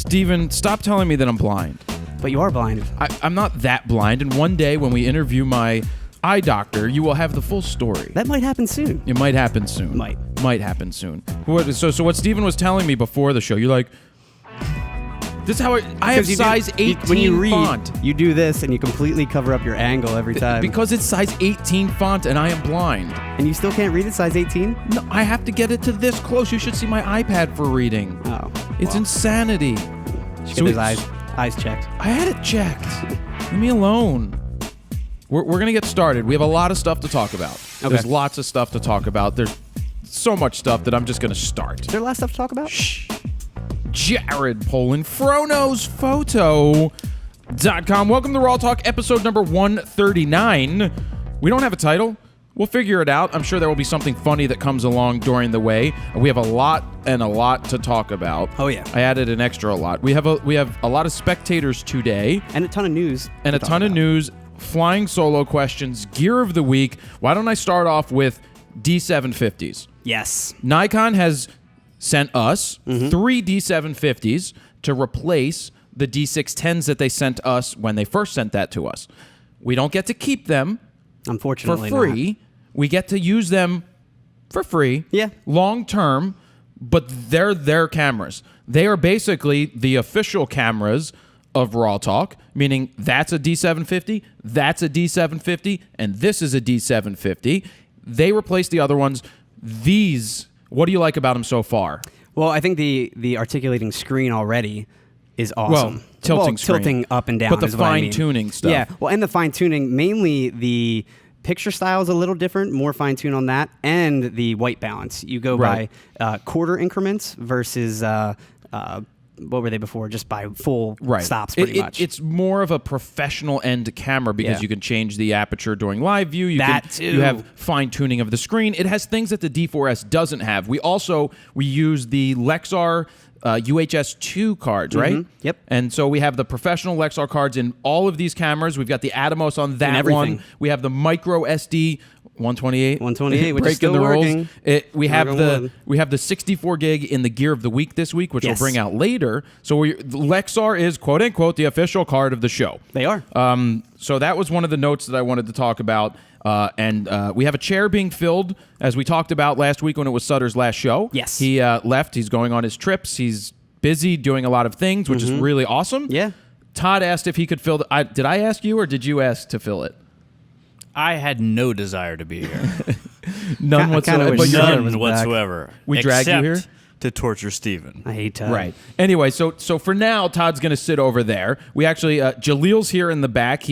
Steven, stop telling me that I'm blind. But you are blind. I'm not that blind, and one day when we interview my eye doctor, you will have the full story. That might happen soon. It might happen soon. Might happen soon. So what Steven was telling me before the show, you're like, this is how I have size 18 when you read, font. You do this and you completely cover up your angle every time. Because it's size 18 font and I am blind. And you still can't read it size 18? No, I have to get it to this close. You should see my iPad for reading. Oh. It's insanity. Should get his eyes checked. I had it checked. Leave me alone. We're going to get started. We have a lot of stuff to talk about. Okay. There's lots of stuff to talk about. There's so much stuff that I'm just going to start. Is there a lot of stuff to talk about? Shh. Jared Polin, FroKnowsPhoto.com. Welcome to RAWtalk, episode number 139. We don't have a title. We'll figure it out. I'm sure there will be something funny that comes along during the way. We have a lot to talk about. Oh, yeah. I added an extra lot. We have a lot of spectators today. And a ton of news. And a ton of news, flying solo questions, gear of the week. Why don't I start off with D750s? Yes. Nikon has sent us 3 D750s to replace the D610s that they sent us when they first sent that to us. We don't get to keep them, unfortunately, for free. Not. We get to use them for free, long term, but they're their cameras. They are basically the official cameras of RAWtalk, meaning that's a D750, that's a D750, and this is a D750. They replaced the other ones. These, what do you like about them so far? Well, I think the articulating screen already is awesome. Well, tilting up and down. But the is what I mean. fine-tuning stuff. Yeah, well, and the fine-tuning, mainly the picture style is a little different, more fine-tune on that, and the white balance. You go by quarter increments versus, what were they before? Just by full stops, pretty much. It's more of a professional end camera because you can change the aperture during live view. You have fine-tuning of the screen. It has things that the D4S doesn't have. We use the LEXAR UHS-2 cards, right? Yep. And so we have the professional LEXAR cards in all of these cameras. We've got the Atomos on that one. We have the micro SD 128, which is still working. We have the 64 gig in the gear of the week this week, which we'll bring out later. So LEXAR is quote unquote the official card of the show. They are. So that was one of the notes that I wanted to talk about. And we have a chair being filled, as we talked about last week when it was Sutter's last show. Yes. He left. He's going on his trips. He's busy doing a lot of things, which is really awesome. Yeah. Todd asked if he could fill did I ask you or did you ask to fill it? I had no desire to be here. None whatsoever. None whatsoever. We dragged you here? To torture Steven. I hate Todd. Right. Anyway, so for now, Todd's going to sit over there. We actually, Jalil's here in the back.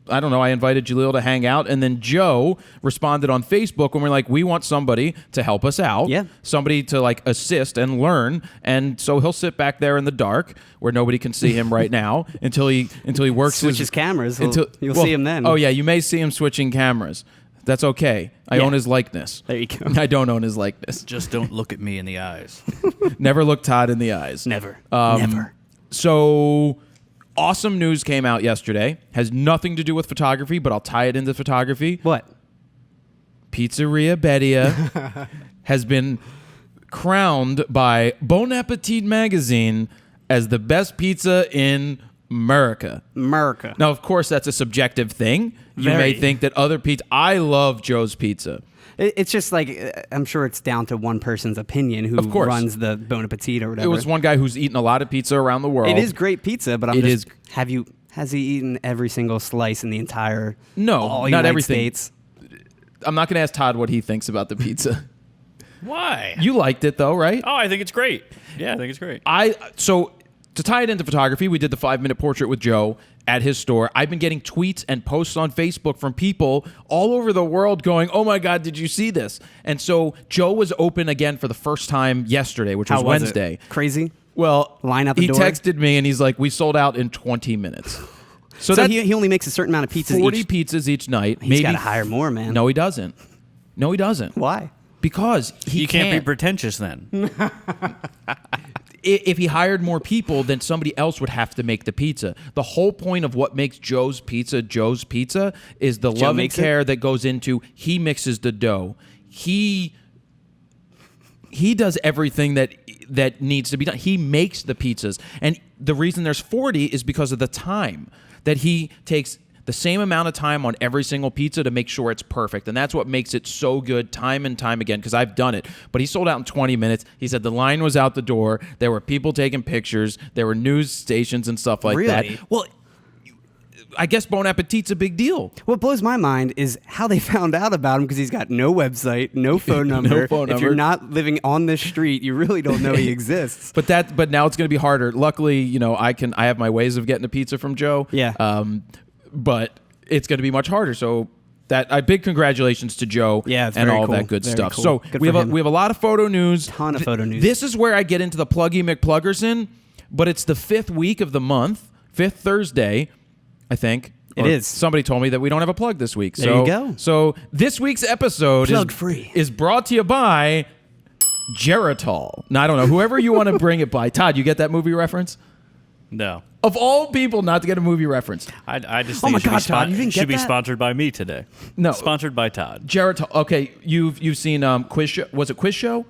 I don't know, I invited Jalil to hang out, and then Joe responded on Facebook when we're like, we want somebody to help us out. Yeah. Somebody to assist and learn. And so he'll sit back there in the dark where nobody can see him right now until he works switches cameras. You'll see him then. Oh yeah, you may see him switching cameras. That's okay. I own his likeness. There you go. I don't own his likeness. Just don't look at me in the eyes. Never look Todd in the eyes. Never. Never. So awesome news came out yesterday. Has nothing to do with photography, but I'll tie it into photography. What? Pizzeria Bedia has been crowned by Bon Appetit magazine as the best pizza in America. Now, of course, that's a subjective thing. You may think that other pizza... I love Joe's Pizza. It's just I'm sure it's down to one person's opinion who runs the Bon Appetit or whatever. It was one guy who's eaten a lot of pizza around the world. It is great pizza, but has he eaten every single slice in the entire not United everything. States? I'm not going to ask Todd what he thinks about the pizza. Why? You liked it though, right? Oh, I think it's great. Yeah, I think it's great. So to tie it into photography, we did the 5-minute portrait with Joe at his store. I've been getting tweets and posts on Facebook from people all over the world going, oh my God, did you see this? And so Joe was open again for the first time yesterday, which was Wednesday. Crazy? Well, line out the door? He texted me and he's like, we sold out in 20 minutes. So he only makes a certain amount of pizzas 40 pizzas each night. He's got to hire more, man. No, he doesn't. Why? Because he can't be pretentious then. If he hired more people, then somebody else would have to make the pizza. The whole point of what makes Joe's Pizza is the love and care that goes into he mixes the dough. He he does everything that needs to be done. He makes the pizzas. And the reason there's 40 is because of the time that he takes the same amount of time on every single pizza to make sure it's perfect. And that's what makes it so good time and time again, because I've done it. But he sold out in 20 minutes. He said the line was out the door. There were people taking pictures. There were news stations and stuff like that. Well, I guess Bon Appetit's a big deal. What blows my mind is how they found out about him, because he's got no website, no phone number. If you're not living on this street, you really don't know he exists. But now it's going to be harder. Luckily, I have my ways of getting a pizza from Joe. Yeah. But it's going to be much harder. So big congratulations to Joe and all that good stuff. Cool. So we have a lot of photo news. Ton of photo news. This is where I get into the Pluggy McPluggerson, but it's the 5th week of the month, 5th Thursday, I think. It is. Somebody told me that we don't have a plug this week. There you go. So this week's episode is brought to you by Geritol. Now, I don't know. Whoever you want to bring it by. Todd, you get that movie reference? No. Of all people not to get a movie reference. I just think it should be sponsored by me today. No. Sponsored by Todd. Geritol. Okay, you've seen Quiz Show. Was it Quiz Show?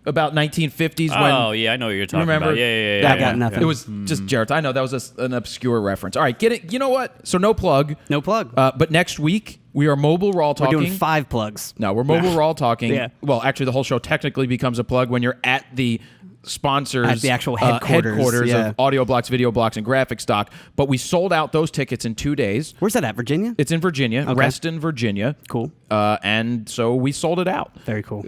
About 1950s when... Oh, yeah, I know what you're talking about. Yeah. I got nothing. It was just Geritol. I know that was an obscure reference. All right, get it. You know what? So no plug. No plug. But next week, we are mobile raw talking. We're doing 5 plugs. No, we're mobile raw talking. Yeah. Well, actually, the whole show technically becomes a plug when you're at the sponsors, at the actual headquarters of Audio Blocks, Video Blocks, and Graphic Stock. But we sold out those tickets in 2 days. Where's that at? Virginia? It's in Virginia, Reston, Virginia. Cool. And so we sold it out. Very cool.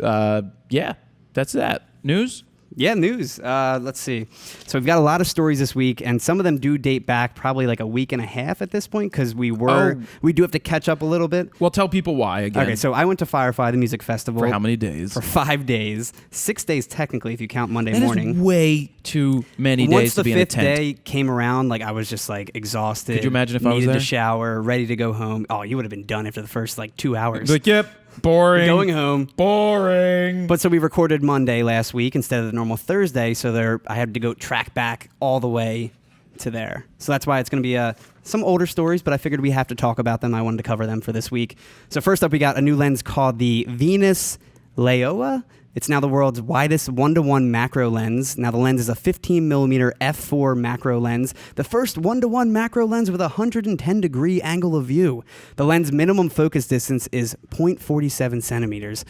Yeah, that's that. News? Yeah, news. Let's see. So we've got a lot of stories this week, and some of them do date back probably like a week and a half at this point, because we do have to catch up a little bit. Well, tell people why again. Okay, so I went to Firefly, the music festival. For how many days? For 5 days. 6 days technically if you count Monday that morning. Is way too many days to be in a tent. Once the 5th day came around, like I was just like exhausted. Could you imagine if I was there? Needed to shower, ready to go home. Oh, you would have been done after the first like 2 hours. Like, yep. Boring. Going home. Boring. But so we recorded Monday last week instead of the normal Thursday, so I had to go track back all the way to there. So that's why it's going to be some older stories, but I figured we have to talk about them. I wanted to cover them for this week. So first up, we got a new lens called the Venus Leoa. It's now the world's widest 1:1 macro lens. Now the lens is a 15mm f4 macro lens, the first 1:1 macro lens with a 110-degree angle of view. The lens minimum focus distance is 0.47 centimeters.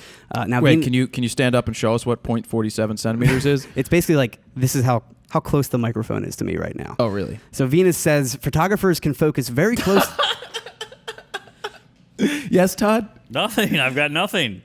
Now, wait, can you stand up and show us what 0.47 centimeters is? It's basically like this is how close the microphone is to me right now. Oh, really? So Venus says photographers can focus very close. Yes, Todd? Nothing. I've got nothing.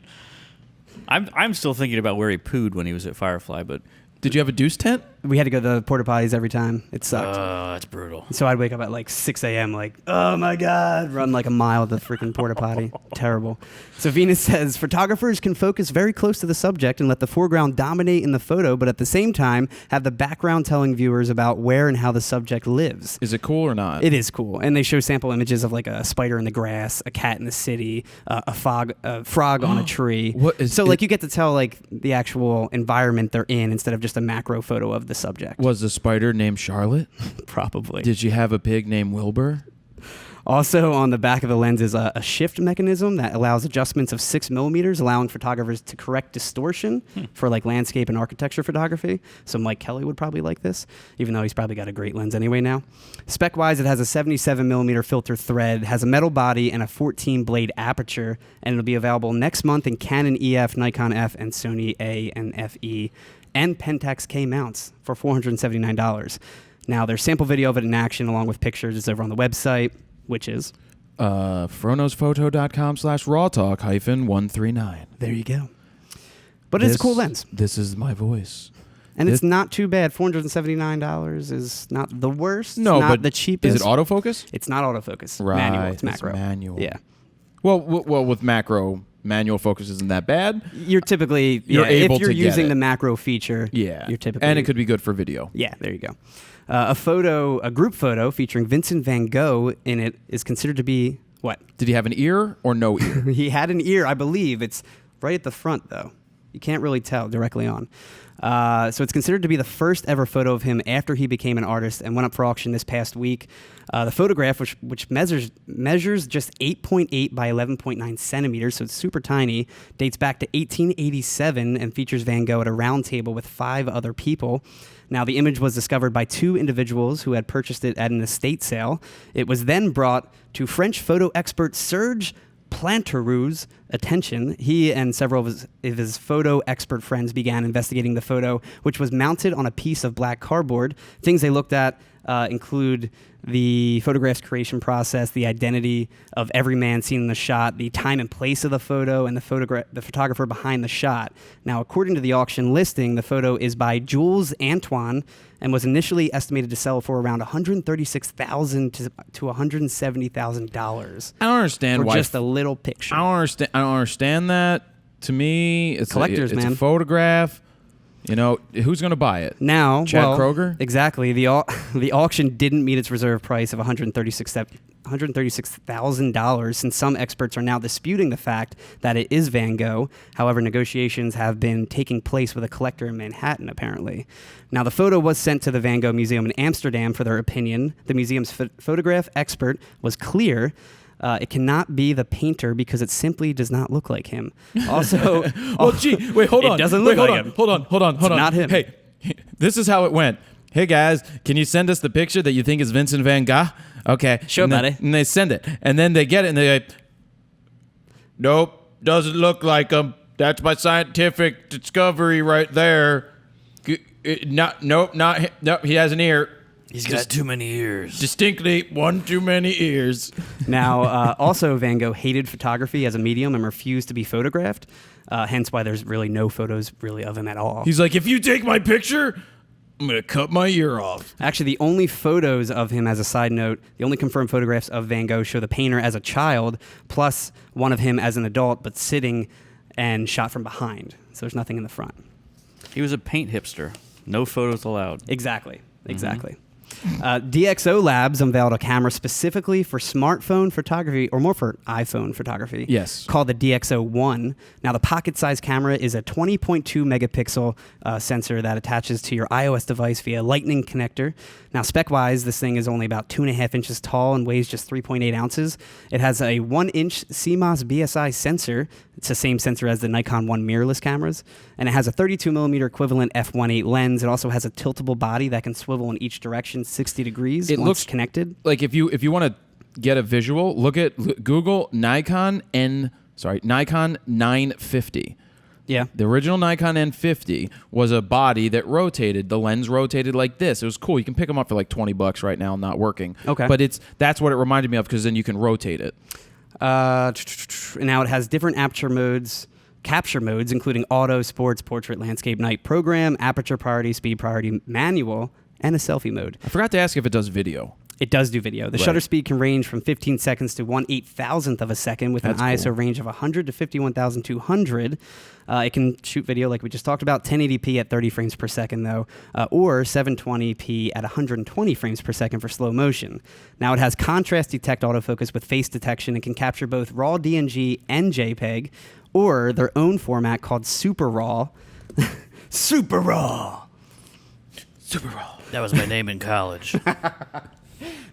I'm still thinking about where he pooed when he was at Firefly, but... Did you have a deuce tent? We had to go to the porta potties every time. It sucked. Oh, that's brutal. So I'd wake up at like 6 a.m. like, oh my God, run like a mile to the freaking porta potty. Terrible. So Venus says, photographers can focus very close to the subject and let the foreground dominate in the photo, but at the same time have the background telling viewers about where and how the subject lives. Is it cool or not? It is cool. And they show sample images of like a spider in the grass, a cat in the city, a frog on a tree. You get to tell like the actual environment they're in instead of just a macro photo of the subject. Was the spider named Charlotte? Probably. Did you have a pig named Wilbur? Also on the back of the lens is a shift mechanism that allows adjustments of 6mm, allowing photographers to correct distortion for like landscape and architecture photography. So Mike Kelly would probably like this, even though he's probably got a great lens anyway now. Spec-wise, it has a 77mm filter thread, has a metal body, and a 14-blade aperture, and it'll be available next month in Canon EF, Nikon F, and Sony A and FE, and Pentax K mounts for $479. Now, there's sample video of it in action along with pictures. It's over on the website, which is FroKnowsPhoto.com/RAWtalk-139. There you go. But it's a cool lens. This is my voice. And it's not too bad. $479 is not the worst. No, it's not but the cheapest. Is it autofocus? It's not autofocus. Right. Manual. It's macro. Manual. Yeah. Well, with macro, manual focus isn't that bad. You're typically able if you're to get using it. the macro feature. Yeah. You're typically, and it could be good for video. Yeah. There you go. A group photo featuring Vincent van Gogh in it is considered to be what? Did he have an ear or no ear? He had an ear, I believe. It's right at the front though. You can't really tell directly on. So it's considered to be the first ever photo of him after he became an artist and went up for auction this past week. The photograph, which measures just 8.8 by 11.9 centimeters, so it's super tiny, dates back to 1887 and features Van Gogh at a round table with 5 other people. Now, the image was discovered by 2 individuals who had purchased it at an estate sale. It was then brought to French photo expert Serge Planterou's attention. He and several of his photo expert friends began investigating the photo, which was mounted on a piece of black cardboard. Things they looked at include the photograph's creation process, the identity of every man seen in the shot, the time and place of the photo, and the photographer behind the shot. Now, according to the auction listing, the photo is by Jules Antoine and was initially estimated to sell for around $136,000 to $170,000. I don't understand for why just a little picture. I don't understand that. To me, it's collectors, it's man. a photograph. You know, who's going to buy it? Now, Chad Kroger? Exactly. The auction didn't meet its reserve price of $136,000, since some experts are now disputing the fact that it is Van Gogh. However, negotiations have been taking place with a collector in Manhattan, apparently. Now, the photo was sent to the Van Gogh Museum in Amsterdam for their opinion. The museum's photograph expert was clear. It cannot be the painter because it simply does not look like him. Also, well, gee, wait, hold on. It doesn't look like him. Hold on. It's not him. Hey, this is how it went. Hey guys, can you send us the picture that you think is Vincent Van Gogh? Okay, sure, buddy. And they send it, and then they get it, and they go, nope, doesn't look like him. That's my scientific discovery right there. Nope, he has an ear. He's got too many ears. Distinctly, one too many ears. Now, also, Van Gogh hated photography as a medium and refused to be photographed, hence why there's really no photos really of him at all. He's like, if you take my picture, I'm going to cut my ear off. Actually, the only photos of him, as a side note, the only confirmed photographs of Van Gogh show the painter as a child, plus one of him as an adult, but sitting and shot from behind. So there's nothing in the front. He was a paint hipster. No photos allowed. Exactly. DxO Labs unveiled a camera specifically for smartphone photography, or more for iPhone photography. Yes. Called the DxO-1. Now, the pocket-sized camera is a 20.2 megapixel sensor that attaches to your iOS device via Lightning connector. Now, spec-wise, this thing is only about 2.5 inches tall and weighs just 3.8 ounces. It has a 1-inch CMOS BSI sensor. It's the same sensor as the Nikon 1 mirrorless cameras. And it has a 32mm equivalent f1.8 lens. It also has a tiltable body that can swivel in each direction 60 degrees. It looks connected. Like if you want to get a visual, Google Nikon 950. Yeah. The original Nikon N50 was a body that rotated. The lens rotated like this. It was cool. You can pick them up for like $20 right now, not working. Okay. But that's what it reminded me of, because then you can rotate it. Now it has different capture modes, including auto, sports, portrait, landscape, night, program, aperture priority, speed priority, manual, and a selfie mode. I forgot to ask if it does video. It does do video. The shutter speed can range from 15 seconds to 1/8,000th of a second with an ISO range of 100 to 51,200. It can shoot video like we just talked about, 1080p at 30 frames per second though, or 720p at 120 frames per second for slow motion. Now it has contrast detect autofocus with face detection and can capture both RAW DNG and JPEG, or their own format called Super RAW. Super RAW. Super raw. That was my name in college.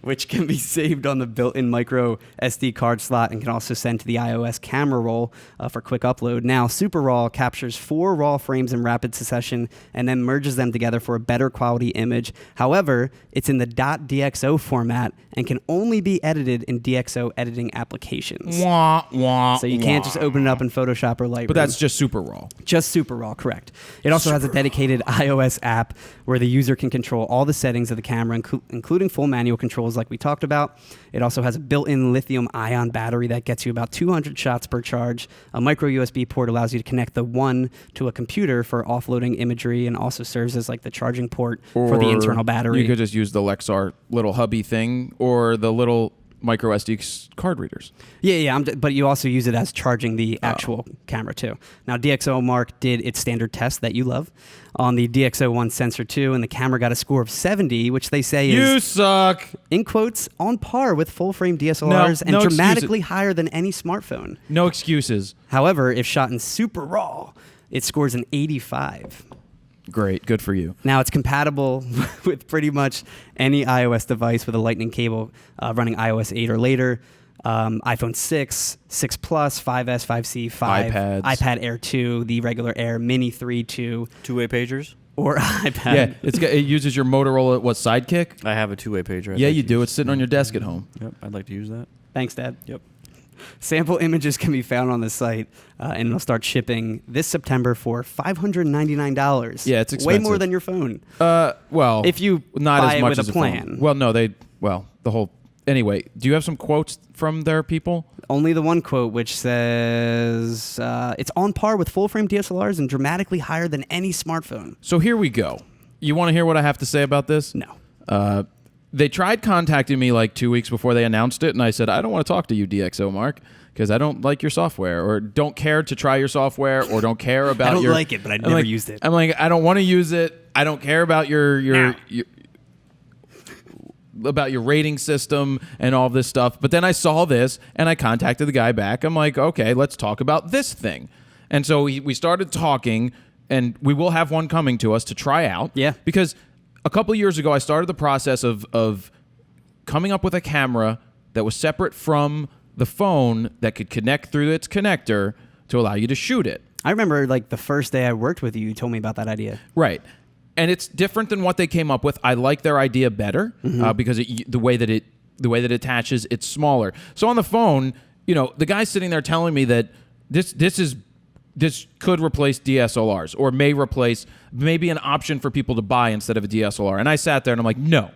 Which can be saved on the built-in micro SD card slot and can also send to the iOS camera roll for quick upload. Now, Super RAW captures 4 RAW frames in rapid succession and then merges them together for a better quality image. However, it's in the .dxo format and can only be edited in DxO editing applications. Wah, wah, so you can't just open it up in Photoshop or Lightroom. But that's just Super RAW. Just Super RAW, correct. It also has a dedicated iOS app where the user can control all the settings of the camera, including full manual controls like we talked about. It also has a built-in lithium-ion battery that gets you about 200 shots per charge. A micro USB port allows you to connect the one to a computer for offloading imagery and also serves as like the charging port for the internal battery. You could just use the LEXAR little hubby thing or the little micro SD card readers. Yeah, but you also use it as charging the actual camera too. Now, DxO Mark did its standard test that you love on the DxO-1 sensor too, and the camera got a score of 70, which they say is, you suck, in quotes, on par with full-frame DSLRs and dramatically higher than any smartphone. No excuses. However, if shot in Super RAW, It scores an 85. Great. Good for you. Now, it's compatible with pretty much any iOS device with a lightning cable running iOS 8 or later. iPhone 6, 6 Plus, 5S, 5C, 5, iPads. iPad Air 2, the regular Air, Mini 3, 2. Two-way pagers? Or iPad. Yeah, it uses your Motorola, Sidekick? I have a two-way pager. Yeah, you do. It's sitting on your desk at home. Yep, I'd like to use that. Thanks, Dad. Yep. Sample images can be found on the site, and it'll start shipping this September for $599. Yeah, it's expensive. Way more than your phone. Well, if you not buy as much it with as a plan. Well, no, the whole. Anyway, do you have some quotes from their people? Only the one quote, which says it's on par with full-frame DSLRs and dramatically higher than any smartphone. So here we go. You want to hear what I have to say about this? No. They tried contacting me like 2 weeks before they announced it, and I said, I don't want to talk to you, DxO Mark, because I don't like your software, or don't care to try your software, or don't care about I don't your... like it, but I'd never used it. I'm like, I don't want to use it. I don't care about your about your rating system and all this stuff. But then I saw this, and I contacted the guy back. I'm like, okay, let's talk about this thing. And so we started talking, and we will have one coming to us to try out. Yeah. Because a couple of years ago, I started the process of coming up with a camera that was separate from the phone that could connect through its connector to allow you to shoot it. I remember like the first day I worked with you, you told me about that idea. Right. And it's different than what they came up with. I like their idea better because the way that it attaches, it's smaller. So on the phone, the guy's sitting there telling me that this could replace DSLRs, or may be an option for people to buy instead of a DSLR. And I sat there and I'm like, no,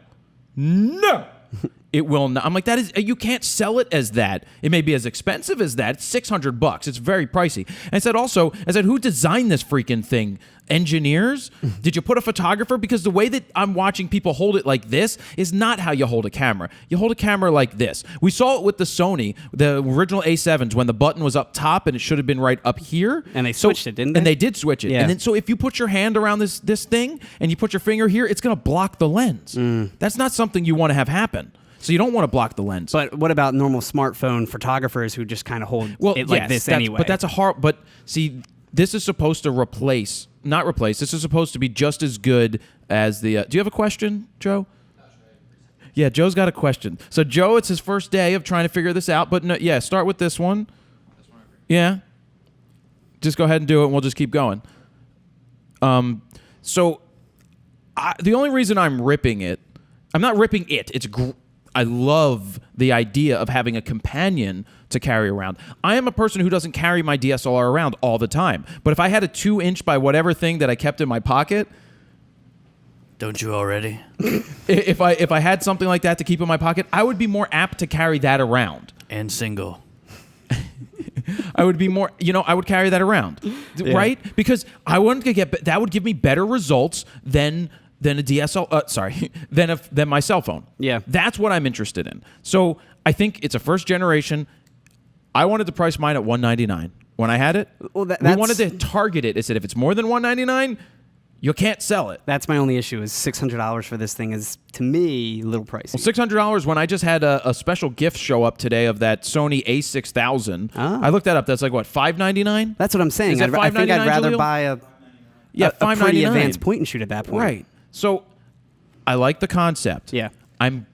it will not. I'm like, you can't sell it as that. It may be as expensive as that. It's $600. It's very pricey. And I said, who designed this freaking thing? Engineers? Did you put a photographer? Because the way that I'm watching people hold it like this is not how you hold a camera. You hold a camera like this. We saw it with the Sony, the original A7s, when the button was up top and it should have been right up here. And they switched it, didn't they? And they did switch it. Yeah. And then so if you put your hand around this thing and you put your finger here, it's going to block the lens. That's not something you want to have happen. So you don't want to block the lens. But what about normal smartphone photographers who just kind of hold it like this anyway? But that's a hard... But see, this is supposed to not replace. This is supposed to be just as good as the... do you have a question, Joe? Yeah, Joe's got a question. So Joe, it's his first day of trying to figure this out. But no, yeah, start with this one. Yeah. Just go ahead and do it, and we'll just keep going. So the only reason I'm ripping it... I'm not ripping it. I love the idea of having a companion to carry around. I am a person who doesn't carry my DSLR around all the time. But if I had a 2-inch by whatever thing that I kept in my pocket... Don't you already? If I had something like that to keep in my pocket, I would be more apt to carry that around. And single. I would be more, I would carry that around. Yeah. Right? Because I wanted to that would give me better results than a than my cell phone. Yeah. That's what I'm interested in. So I think it's a first generation. I wanted to price mine at $199 when I had it. Well, we wanted to target it. I said, if it's more than $199, you can't sell it. That's my only issue is $600 for this thing is, to me, a little pricey. Well, $600 when I just had a special gift show up today of that Sony A6000. I looked that up. That's like, what, $599? That's what I'm saying. I think I'd rather Julio? buy a pretty advanced point and shoot at that point. Right. So I like the concept. Yeah. I'm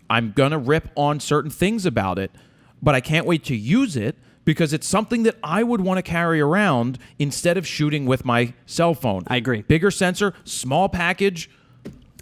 going to rip on certain things about it, but I can't wait to use it because it's something that I would want to carry around instead of shooting with my cell phone. I agree. Bigger sensor, small package.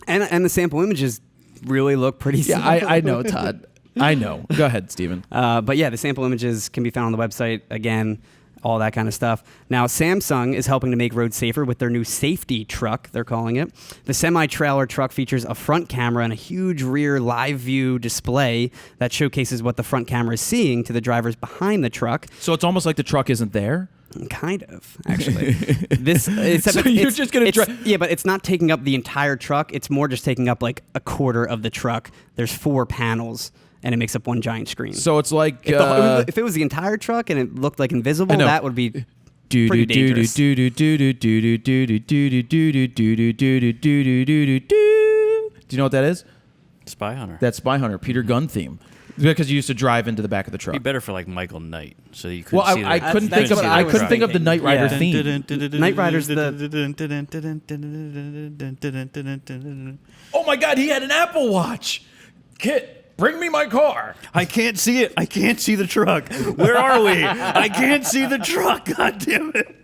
And the sample images really look pretty similar. Yeah, I know, Todd. I know. Go ahead, Steven. But yeah, the sample images can be found on the website. Again, all that kind of stuff. Now, Samsung is helping to make roads safer with their new safety truck, they're calling it. The semi-trailer truck features a front camera and a huge rear live view display that showcases what the front camera is seeing to the drivers behind the truck. So it's almost like the truck isn't there? Kind of, actually. Yeah, but it's not taking up the entire truck. It's more just taking up like a quarter of the truck. There's 4 panels. And it makes up one giant screen. So it's like... if it was the entire truck and it looked like invisible, that would be pretty dangerous. Do you know what that is? Spy Hunter. That Spy Hunter, Peter Gunn theme. Because you used to drive into the back of the truck. Be better for like Michael Knight, so you couldn't Well, see I the- couldn't That's think of what I I was couldn't think of the thinking. Knight Rider Yeah. theme. Knight Rider's Oh my God, he had an Apple Watch. Kit, bring me my car. I can't see it. I can't see the truck. Where are we? I can't see the truck. God damn it.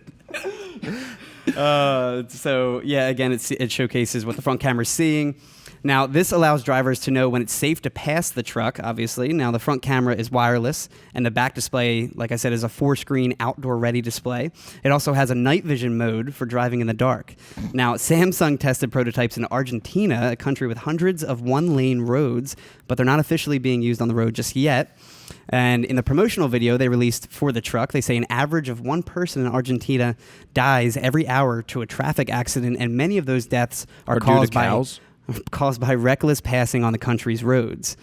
So yeah, again, it showcases what the front camera's seeing. Now, this allows drivers to know when it's safe to pass the truck, obviously. Now, the front camera is wireless, and the back display, like I said, is a 4-screen outdoor-ready display. It also has a night vision mode for driving in the dark. Now, Samsung tested prototypes in Argentina, a country with hundreds of one-lane roads, but they're not officially being used on the road just yet. And in the promotional video they released for the truck, they say an average of one person in Argentina dies every hour to a traffic accident, and many of those deaths are caused by reckless passing on the country's roads,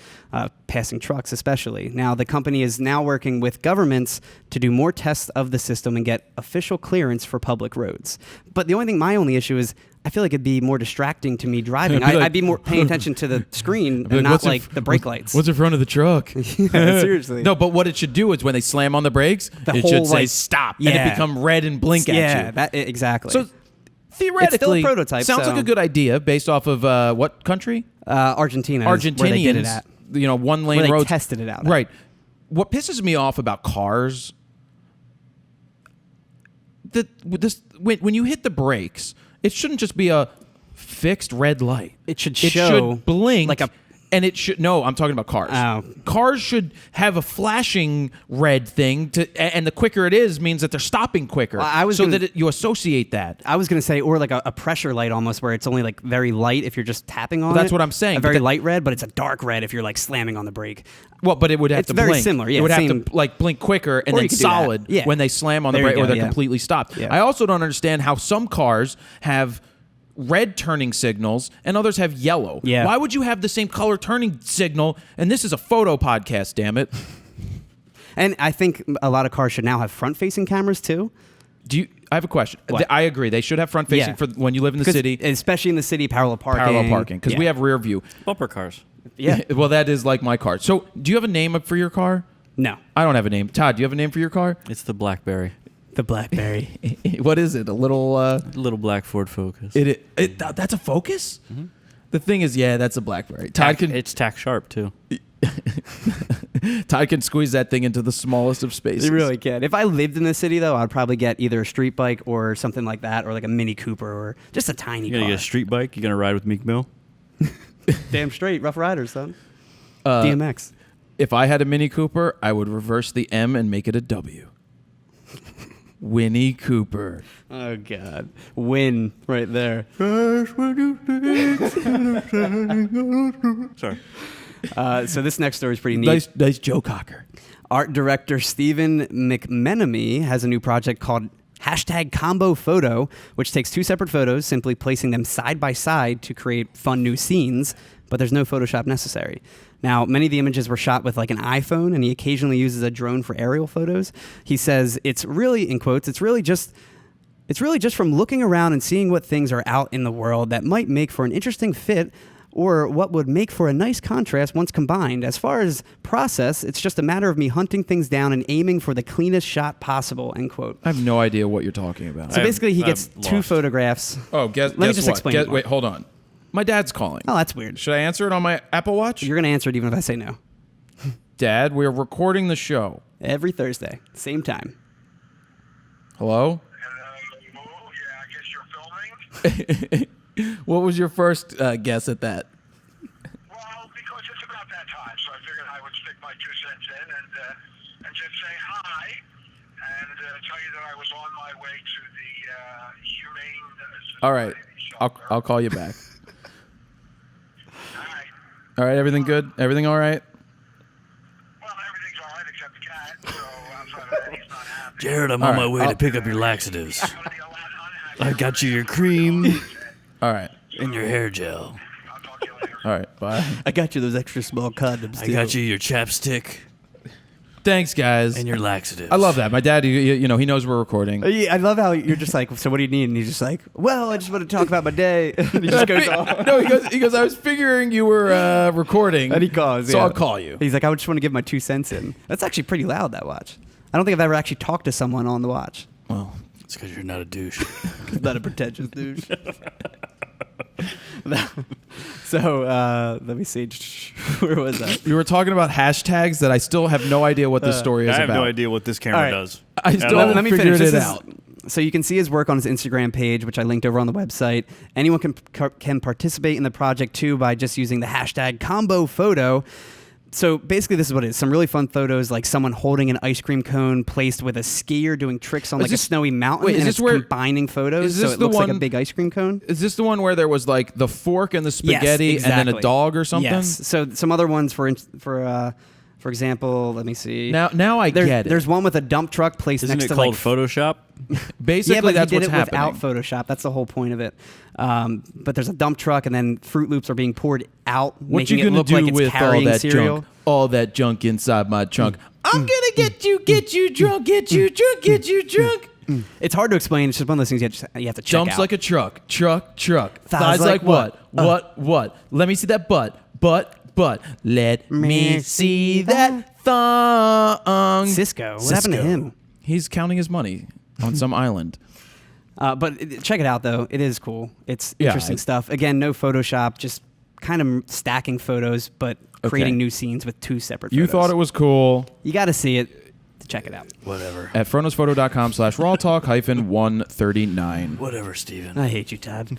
passing trucks especially. Now, the company is now working with governments to do more tests of the system and get official clearance for public roads. But my only issue is I feel like it'd be more distracting to me driving. I'd be more paying attention to the screen and not like the brake lights. What's in front of the truck? Yeah, seriously. No, but what it should do is when they slam on the brakes, it should say stop, and it become red and blink at you. Exactly. So theoretically, it's still a prototype. Sounds like a good idea based off of what country? Argentina. Argentinians. Where they did it at. One lane Where they roads. tested it out. Right. What pisses me off about cars, when you hit the brakes, it shouldn't just be a fixed red light. It should blink like a. And it should I'm talking about cars. Oh. Cars should have a flashing red thing and the quicker it is means that they're stopping quicker. You associate that. I was going to say, or like a pressure light almost, where it's only like very light if you're just tapping on it. That's what I'm saying. A very light red, but it's a dark red if you're like slamming on the brake. Well, but it would have to blink. It's very similar. Yeah, it would have to like blink quicker and then solid when they slam on the brake or they're completely stopped. Yeah. I also don't understand how some cars have red turning signals and others have yellow. Yeah. Why would you have the same color turning signal? And this is a photo podcast, damn it. And I think a lot of cars should now have front-facing cameras too. I have a question. What? I agree. They should have front-facing for when you live in the city. Especially in the city, parallel parking. Because we have rear view. Bumper cars. Yeah. Well, that is like my car. So do you have a name for your car? No. I don't have a name. Todd, do you have a name for your car? It's the BlackBerry. The BlackBerry. What is it? A little... little black Ford Focus. That's a Focus? Mm-hmm. The thing is, that's a BlackBerry. It's tack sharp, too. Todd can squeeze that thing into the smallest of spaces. You really can. If I lived in the city, though, I'd probably get either a street bike or something like that, or like a Mini Cooper, or just a tiny car. You gonna get a street bike? You gonna ride with Meek Mill? Damn straight. Rough Riders, son. DMX. If I had a Mini Cooper, I would reverse the M and make it a W. Winnie Cooper. Oh, God. Win right there. Sorry. So this next story is pretty neat. Nice Joe Cocker. Art director Stephen McMenemy has a new project called #Combo Photo, which takes two separate photos, simply placing them side by side to create fun new scenes, but there's no Photoshop necessary. Now, many of the images were shot with like an iPhone, and he occasionally uses a drone for aerial photos. He says it's really, in quotes, it's really just from looking around and seeing what things are out in the world that might make for an interesting fit or what would make for a nice contrast once combined. As far as process, it's just a matter of me hunting things down and aiming for the cleanest shot possible, end quote. I have no idea what you're talking about. So basically he gets two photographs. Oh, Let me just explain it more. Wait, hold on. My dad's calling. Oh, that's weird. Should I answer it on my Apple Watch? You're going to answer it even if I say no. Dad, we're recording the show. Every Thursday, same time. Hello? Hello? Yeah, I guess you're filming? What was your first guess at that? Well, because it's about that time, so I figured I would stick my 2 cents in and just say hi and tell you that I was on my way to the Humane Society. All right. I'll call you back. All right. All right, everything good? Everything all right? Well, everything's all right except the cat, so outside of that, he's not happy. Jared, I'm on my way to pick up your laxatives. I'm gonna be a lot unhappier. I got you your cream All right. and your hair gel. I'll talk to you later. All right. Bye. I got you those extra small condoms, I got you your chapstick Thanks, guys. And your laxatives. I love that. My dad, he knows we're recording. Yeah, I love how you're just like, so what do you need? And he's just like, well, I just want to talk about my day. And he just goes off. No, he goes, I was figuring you were recording. And he calls, so yeah. I'll call you. He's like, I just want to give my 2 cents in. That's actually pretty loud, that watch. I don't think I've ever actually talked to someone on the watch. Well, It's because you're not a douche. Not a pretentious douche. So let me see. Where was that? we were talking about hashtags that I still have no idea what this story is I about. have no idea what this camera All right. does. I still all. haven't Let me figured finish. it out. So you can see his work on his Instagram page, which I linked over on the website. Anyone can participate in the project too by just using the hashtag combo photo. So basically, this is what it is. Some really fun photos, like someone holding an ice cream cone placed with a skier doing tricks on like a snowy mountain. Wait, is and this it's where- combining photos, is this so it the looks like a one- big ice cream cone? Is this the one where there was like the fork and the spaghetti Yes, and then a exactly. dog or something? Yes. So some other ones, for example, let me see. Now I get it. There's one with a dump truck placed Isn't next it to called like Photoshop? Basically, yeah, but that's he did what's it without happening. Photoshop. That's the whole point of it. But there's a dump truck, and then Fruit Loops are being poured out, What making you it gonna look do like it's with all carrying that cereal. junk? All that junk inside my trunk. I'm gonna get you drunk, get you drunk. It's hard to explain. It's just one of those things you have to check Jumps out. like a truck. Thighs Thighs like like what? What? Let me see that butt. Let me see that thong. Cisco. What happened to him? He's counting his money on some island. But check it out, though. It is cool. It's Yeah, interesting stuff. Again, no Photoshop, just kind of stacking photos, but creating new scenes with 2 separate photos. You thought it was cool. You got to see it to check it out. Whatever. At FroKnowsPhoto.com/RAWtalk-139. Whatever, Steven. I hate you, Todd.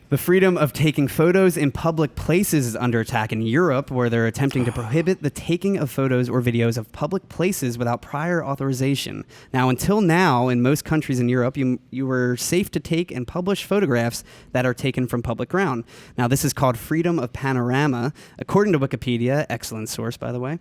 The freedom of taking photos in public places is under attack in Europe, where they're attempting to prohibit the taking of photos or videos of public places without prior authorization. Now, until now, in most countries in Europe, you were safe to take and publish photographs that are taken from public ground. Now, this is called freedom of panorama. According to Wikipedia, excellent source, by the way,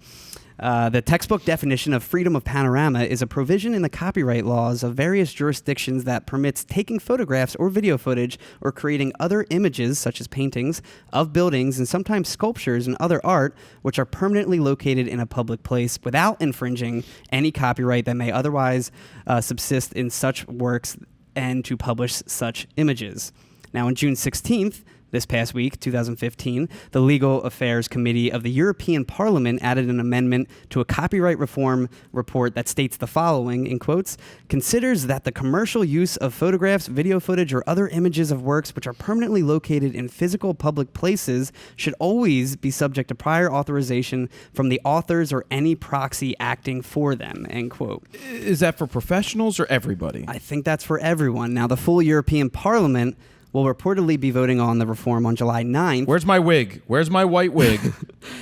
the textbook definition of freedom of panorama is a provision in the copyright laws of various jurisdictions that permits taking photographs or video footage or creating other images, such as paintings, of buildings and sometimes sculptures and other art, which are permanently located in a public place without infringing any copyright that may otherwise subsist in such works and to publish such images. Now, on June 16th, this past week, 2015, the Legal Affairs Committee of the European Parliament added an amendment to a copyright reform report that states the following, in quotes, considers that the commercial use of photographs, video footage, or other images of works which are permanently located in physical public places should always be subject to prior authorization from the authors or any proxy acting for them, end quote. Is that for professionals or everybody? I think that's for everyone. Now, the full European Parliament will reportedly be voting on the reform on July 9th. Where's my wig? Where's my white wig?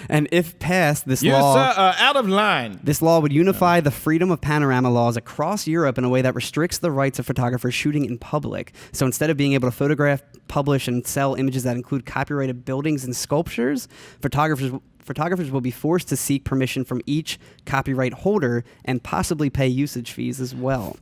And if passed, this You, law... sir, are out of line. This law would unify the freedom of panorama laws across Europe in a way that restricts the rights of photographers shooting in public. So instead of being able to photograph, publish, and sell images that include copyrighted buildings and sculptures, photographers will be forced to seek permission from each copyright holder and possibly pay usage fees as well.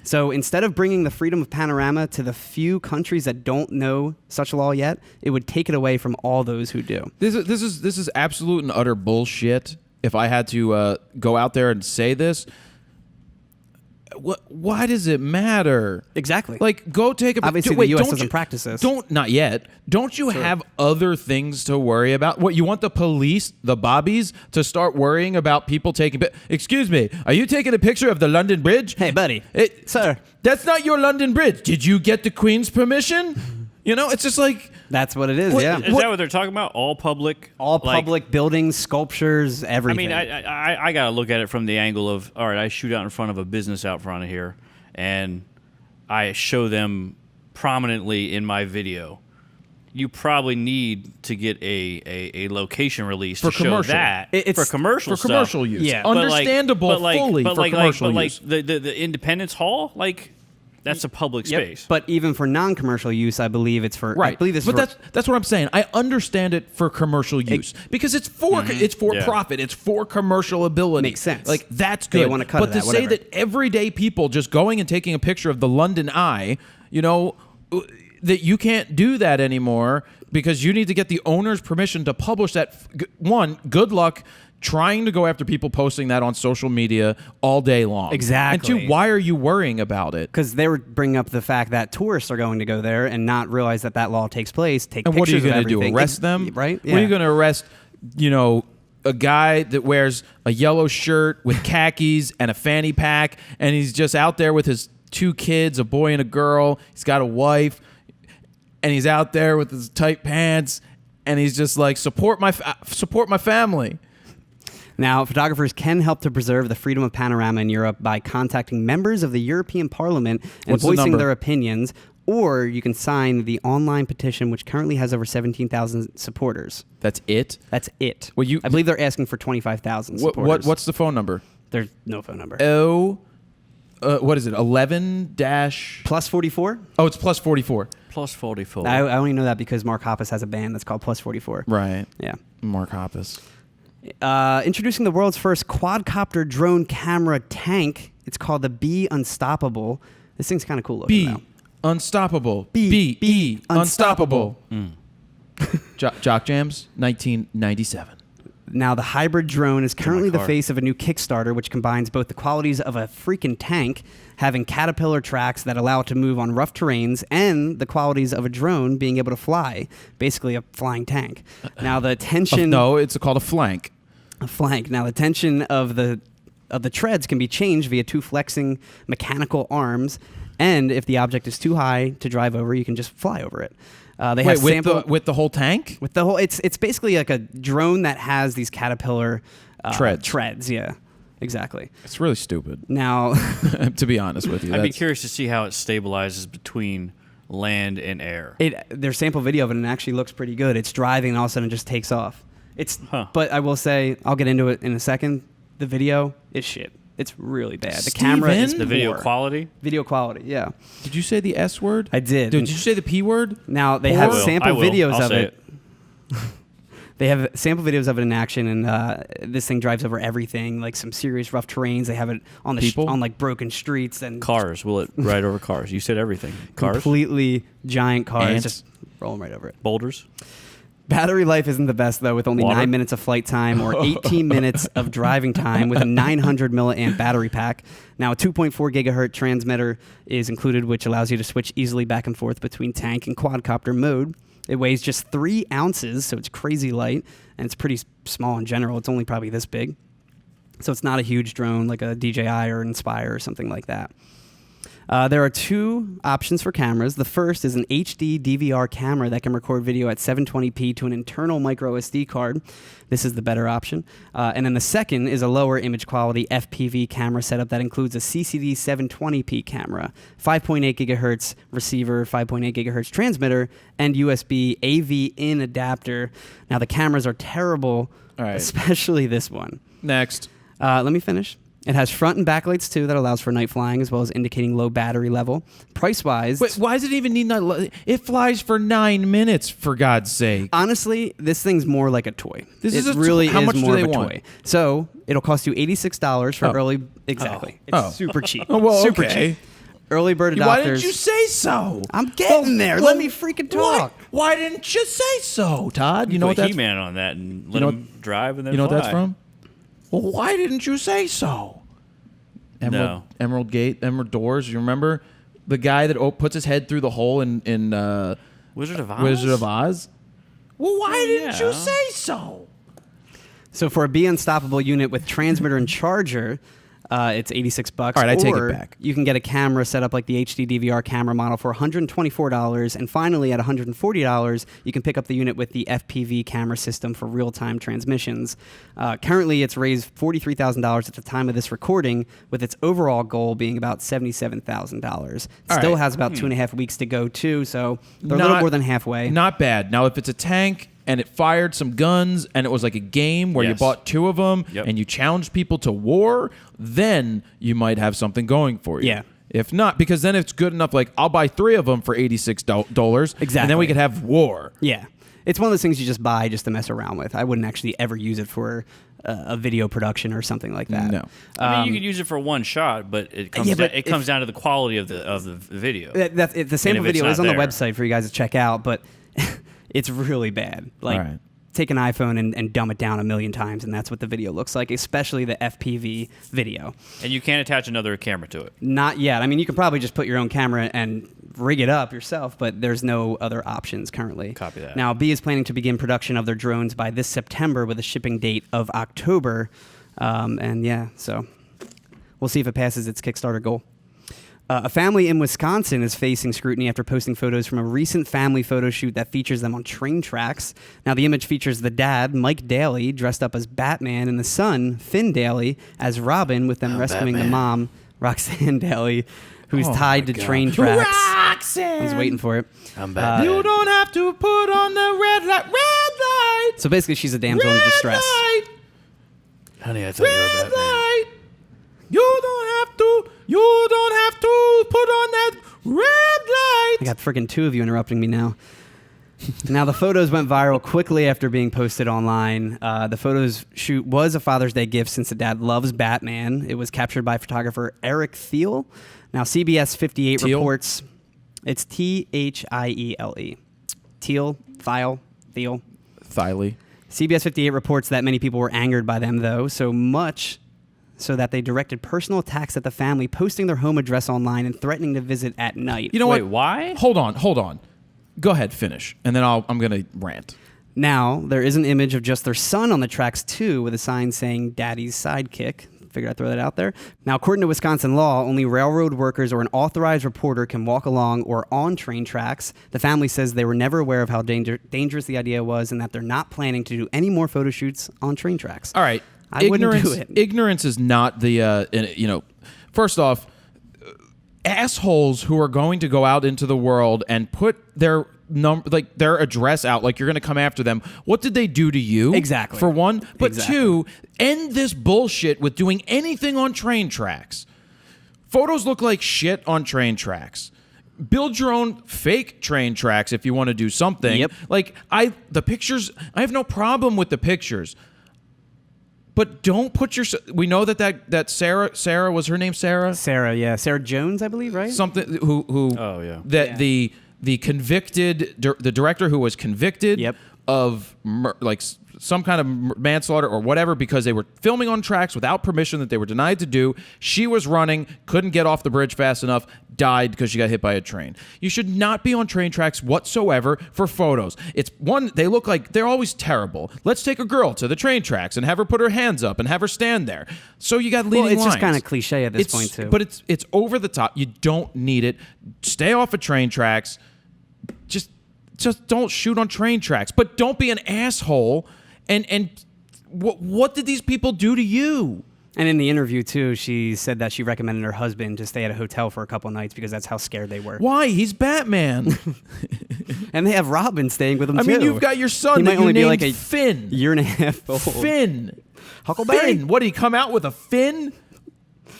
So instead of bringing the freedom of panorama to the few countries that don't know such a law yet, it would take it away from all those who do. This is absolute and utter bullshit. If I had to go out there and say this, why does it matter? Exactly. Like, go take a... Obviously, wait, the U.S. don't doesn't you- practice this. Not yet. Don't you have other things to worry about? What, you want the police, the bobbies, to start worrying about people taking... Excuse me, are you taking a picture of the London Bridge? Hey, buddy. Sir. That's not your London Bridge. Did you get the Queen's permission? You know, it's just like... That's what it is, What- yeah. Is that what they're talking about? All public? All like- public buildings, sculptures, I everything. mean, I got to look at it from the angle of, all right, I shoot out in front of a business out front of here, and I show them prominently in my video. You probably need to get a location release For to show commercial. that It's for commercial For stuff. commercial use. Yeah. But like- Understandable but like- fully but for like- commercial but use. like the Independence Hall, like that's a public Yep. space. But even for non-commercial use, I believe it's for... Right, I believe it's but for, that's what I'm saying. I understand it for commercial use because it's for Yeah. profit. It's for commercial ability. Makes sense. Like that's They good. wanna cut but of to that, say whatever. that everyday people just going and taking a picture of the London Eye, you know, that you can't do that anymore because you need to get the owner's permission to publish that. One, good luck trying to go after people posting that on social media all day long. Exactly. And two, why are you worrying about it? Because they were bringing up the fact that tourists are going to go there and not realize that that law takes place. Take and pictures what are you going to do? Arrest them? Right? Yeah. What are you going to arrest? A guy that wears a yellow shirt with khakis and a fanny pack, and he's just out there with his 2 kids, a boy and a girl. He's got a wife, and he's out there with his tight pants, and he's just like, support my family. Now, photographers can help to preserve the freedom of panorama in Europe by contacting members of the European Parliament and voicing their opinions, or you can sign the online petition, which currently has over 17,000 supporters. That's it? That's it. Well, I believe they're asking for 25,000 supporters. What's the phone number? There's no phone number. What is it? 11 dash... Plus 44? Oh, it's plus 44. Plus 44. I only know that because Mark Hoppus has a band that's called Plus 44. Right. Yeah. Mark Hoppus. Introducing the world's first quadcopter drone camera tank. It's called the Be Unstoppable. This thing's kind of cool looking, though. Unstoppable. Be unstoppable. Jock Jams, 1997. Now, the hybrid drone is currently the face of a new Kickstarter, which combines both the qualities of a freaking tank, having caterpillar tracks that allow it to move on rough terrains, and the qualities of a drone being able to fly, basically a flying tank. Now, the tension... No, it's called a flank. A flank. Now, the tension of the treads can be changed via 2 flexing mechanical arms, and if the object is too high to drive over, you can just fly over it. They have with the whole tank? With the whole, it's basically like a drone that has these caterpillar treads. Treads, yeah, exactly. It's really stupid. Now, to be honest with you, I'd be curious to see how it stabilizes between land and air. There's sample video of it, and it actually looks pretty good. It's driving, and all of a sudden, it just takes off. But I will say, I'll get into it in a second. The video is shit. It's really bad. The camera is the video quality? Video quality, yeah. Did you say the S word? I did. Did you say the P word? Now, they have sample videos of it. it. They have sample videos of it in action, and this thing drives over everything, like some serious rough terrains. They have it on on like broken streets and cars. Will it ride over cars? You said everything. Cars, completely giant cars, Ants. just rolling right over it. boulders. Battery life isn't the best, though, with only 9 minutes of flight time or 18 minutes of driving time with a 900 milliamp battery pack. Now, a 2.4 gigahertz transmitter is included, which allows you to switch easily back and forth between tank and quadcopter mode. It weighs just 3 ounces, so it's crazy light, and it's pretty small in general. It's only probably this big. So it's not a huge drone like a DJI or Inspire or something like that. There are 2 options for cameras. The first is an HD DVR camera that can record video at 720p to an internal micro SD card. This is the better option. And then the second is a lower image quality FPV camera setup that includes a CCD 720p camera, 5.8 gigahertz receiver, 5.8 gigahertz transmitter, and USB AV in adapter. Now, the cameras are terrible, especially this one. Next. Let me finish. It has front and back lights, too, that allows for night flying, as well as indicating low battery level. Price-wise... Wait, why does it even need night? It flies for 9 minutes, for God's sake. Honestly, this thing's more like a toy. How much do they want? Toy. So, it'll cost you $86 for early... Exactly. It's super cheap. Super cheap. Early bird adopters... Why didn't you say so? I'm getting there. Let me freaking talk. Why didn't you say so, Todd? You know what put that's... He-Man on that and let him drive and then You know fly. what that's from? Well, why didn't you say so? Emerald Gate, Emerald Doors. You remember the guy that puts his head through the hole in Wizard of Oz? Wizard of Oz? Well, why didn't you say so? So for a Be Unstoppable unit with transmitter and charger, it's $86. All right, I take it back. You can get a camera set up like the HD DVR camera model for $124. And finally, at $140, you can pick up the unit with the FPV camera system for real-time transmissions. Currently, it's raised $43,000 at the time of this recording, with its overall goal being about $77,000. It still has about 2.5 weeks to go, too, so they're a little more than halfway. Not bad. Now, if it's a tank and it fired some guns and it was like a game where you bought 2 of them and you challenged people to war, then you might have something going for you. Yeah. If not, because then it's good enough, like, I'll buy 3 of them for $86. Exactly. And then we could have war. Yeah. It's one of those things you just buy just to mess around with. I wouldn't actually ever use it for a video production or something like that. No. I mean, you could use it for one shot, but it comes down to the quality of the video. The sample video is on the website for you guys to check out, but It's really bad. Like, All right. take an iPhone and dumb it down 1,000,000 times, and that's what the video looks like, especially the FPV video. And you can't attach another camera to it. Not yet. I mean, you can probably just put your own camera and rig it up yourself, but there's no other options currently. Copy that. Now, B is planning to begin production of their drones by this September with a shipping date of October. And yeah, so we'll see if it passes its Kickstarter goal. A family in Wisconsin is facing scrutiny after posting photos from a recent family photo shoot that features them on train tracks. Now, the image features the dad, Mike Daly, dressed up as Batman, and the son, Finn Daly, as Robin, with them rescuing the mom, Roxanne Daly, who's tied to train tracks. Roxanne! I was waiting for it. I'm Batman. You don't have to put on the red light. So basically, she's a damsel in distress. Light, Honey, I thought you were red Batman. light. You don't have to put on that red light. I got freaking two of you interrupting me now. Now, the photos went viral quickly after being posted online. The photos shoot was a Father's Day gift since the dad loves Batman. It was captured by photographer Eric Thiele. Now, CBS 58 Thiele? reports... It's Thiele. Thiele. Thiley. CBS 58 reports that many people were angered by them, though, so much so that they directed personal attacks at the family, posting their home address online and threatening to visit at night. You know Wait, what? why? Hold on. Go ahead, finish, and then I'm going to rant. Now, there is an image of just their son on the tracks, too, with a sign saying Daddy's Sidekick. Figured I'd throw that out there. Now, according to Wisconsin law, only railroad workers or an authorized reporter can walk along or on train tracks. The family says they were never aware of how dangerous the idea was and that they're not planning to do any more photo shoots on train tracks. All right. I wouldn't do it. Ignorance is not the, first off, assholes who are going to go out into the world and put their their address out, like you're going to come after them. What did they do to you? Exactly. For one. But Exactly. two, end this bullshit with doing anything on train tracks. Photos look like shit on train tracks. Build your own fake train tracks if you want to do something. Yep. The pictures, I have no problem with the pictures. But don't put your. We know that Sarah was her name Sarah. Sarah, yeah, Sarah Jones, I believe, right? Something who. Oh, yeah. That Yeah. the convicted the director who was convicted Yep. of some kind of manslaughter or whatever because they were filming on tracks without permission that they were denied to do. She was running, couldn't get off the bridge fast enough, died because she got hit by a train. You should not be on train tracks whatsoever for photos. They look like they're always terrible. Let's take a girl to the train tracks and have her put her hands up and have her stand there. So you got leading lines. It's just kind of cliche at this point, too. But it's over the top. You don't need it. Stay off of train tracks. Just don't shoot on train tracks. But don't be an asshole. And what did these people do to you? And in the interview, too, she said that she recommended her husband to stay at a hotel for a couple nights because that's how scared they were. Why? He's Batman. And they have Robin staying with them, I too. mean, you've got your son He that might you only be named like a Finn. year and a half old. Finn. Huckleberry? Finn. What, did he come out with a fin?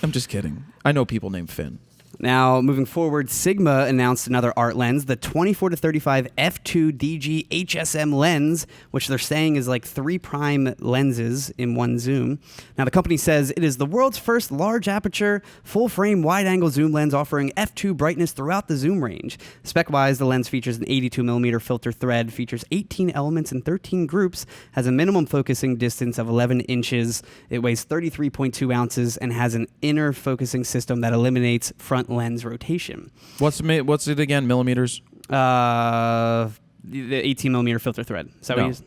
I'm just kidding. I know people named Finn. Now, moving forward, Sigma announced another art lens, the 24-35 f2 DG HSM lens, which they're saying is like 3 prime lenses in one zoom. Now, the company says it is the world's first large aperture, full-frame, wide-angle zoom lens offering f2 brightness throughout the zoom range. Spec-wise, the lens features an 82mm filter thread, features 18 elements and 13 groups, has a minimum focusing distance of 11 inches, it weighs 33.2 ounces, and has an inner focusing system that eliminates front lens rotation. What's it again? Millimeters? The 18mm filter thread. Is that what you use?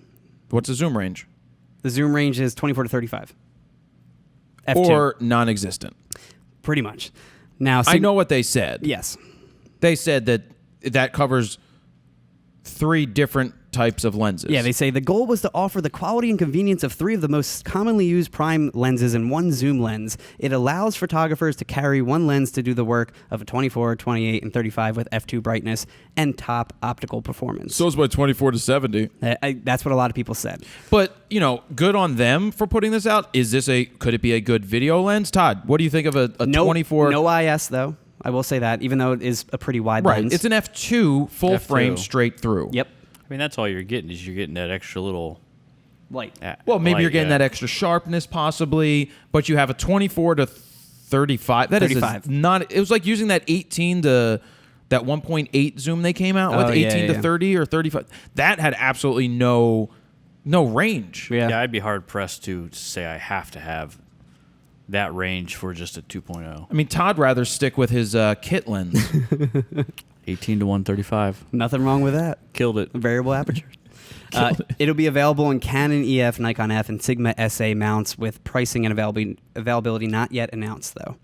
What's the zoom range? The zoom range is 24-35. F2. Or non-existent. Pretty much. Now, I know what they said. Yes. They said that covers 3 different types of lenses. Yeah, they say the goal was to offer the quality and convenience of 3 of the most commonly used prime lenses in one zoom lens. It allows photographers to carry one lens to do the work of a 24, 28, and 35 with f2 brightness and top optical performance. So it's by 24-70. That's what a lot of people said. But, good on them for putting this out. Could it be a good video lens? Todd, what do you think of a 24? No IS, though. I will say that, even though it is a pretty wide lens. It's an f2 full frame straight through. Yep. I mean, that's all you're getting is you're getting that extra little light. Well, maybe you're getting yeah. that extra sharpness possibly, but you have a 24-35. That 35. is not. It was like using that 18 to That 1.8 zoom they came out with, 18 to 30 or 35, that had absolutely no range. Yeah, I'd be hard pressed to say I have to have that range for just a 2.0. I mean, Todd rather stick with his kit lens. 18 to 135. Nothing wrong with that. Killed it. Variable aperture. It'll be available in Canon EF, Nikon F, and Sigma SA mounts with pricing and availability not yet announced, though.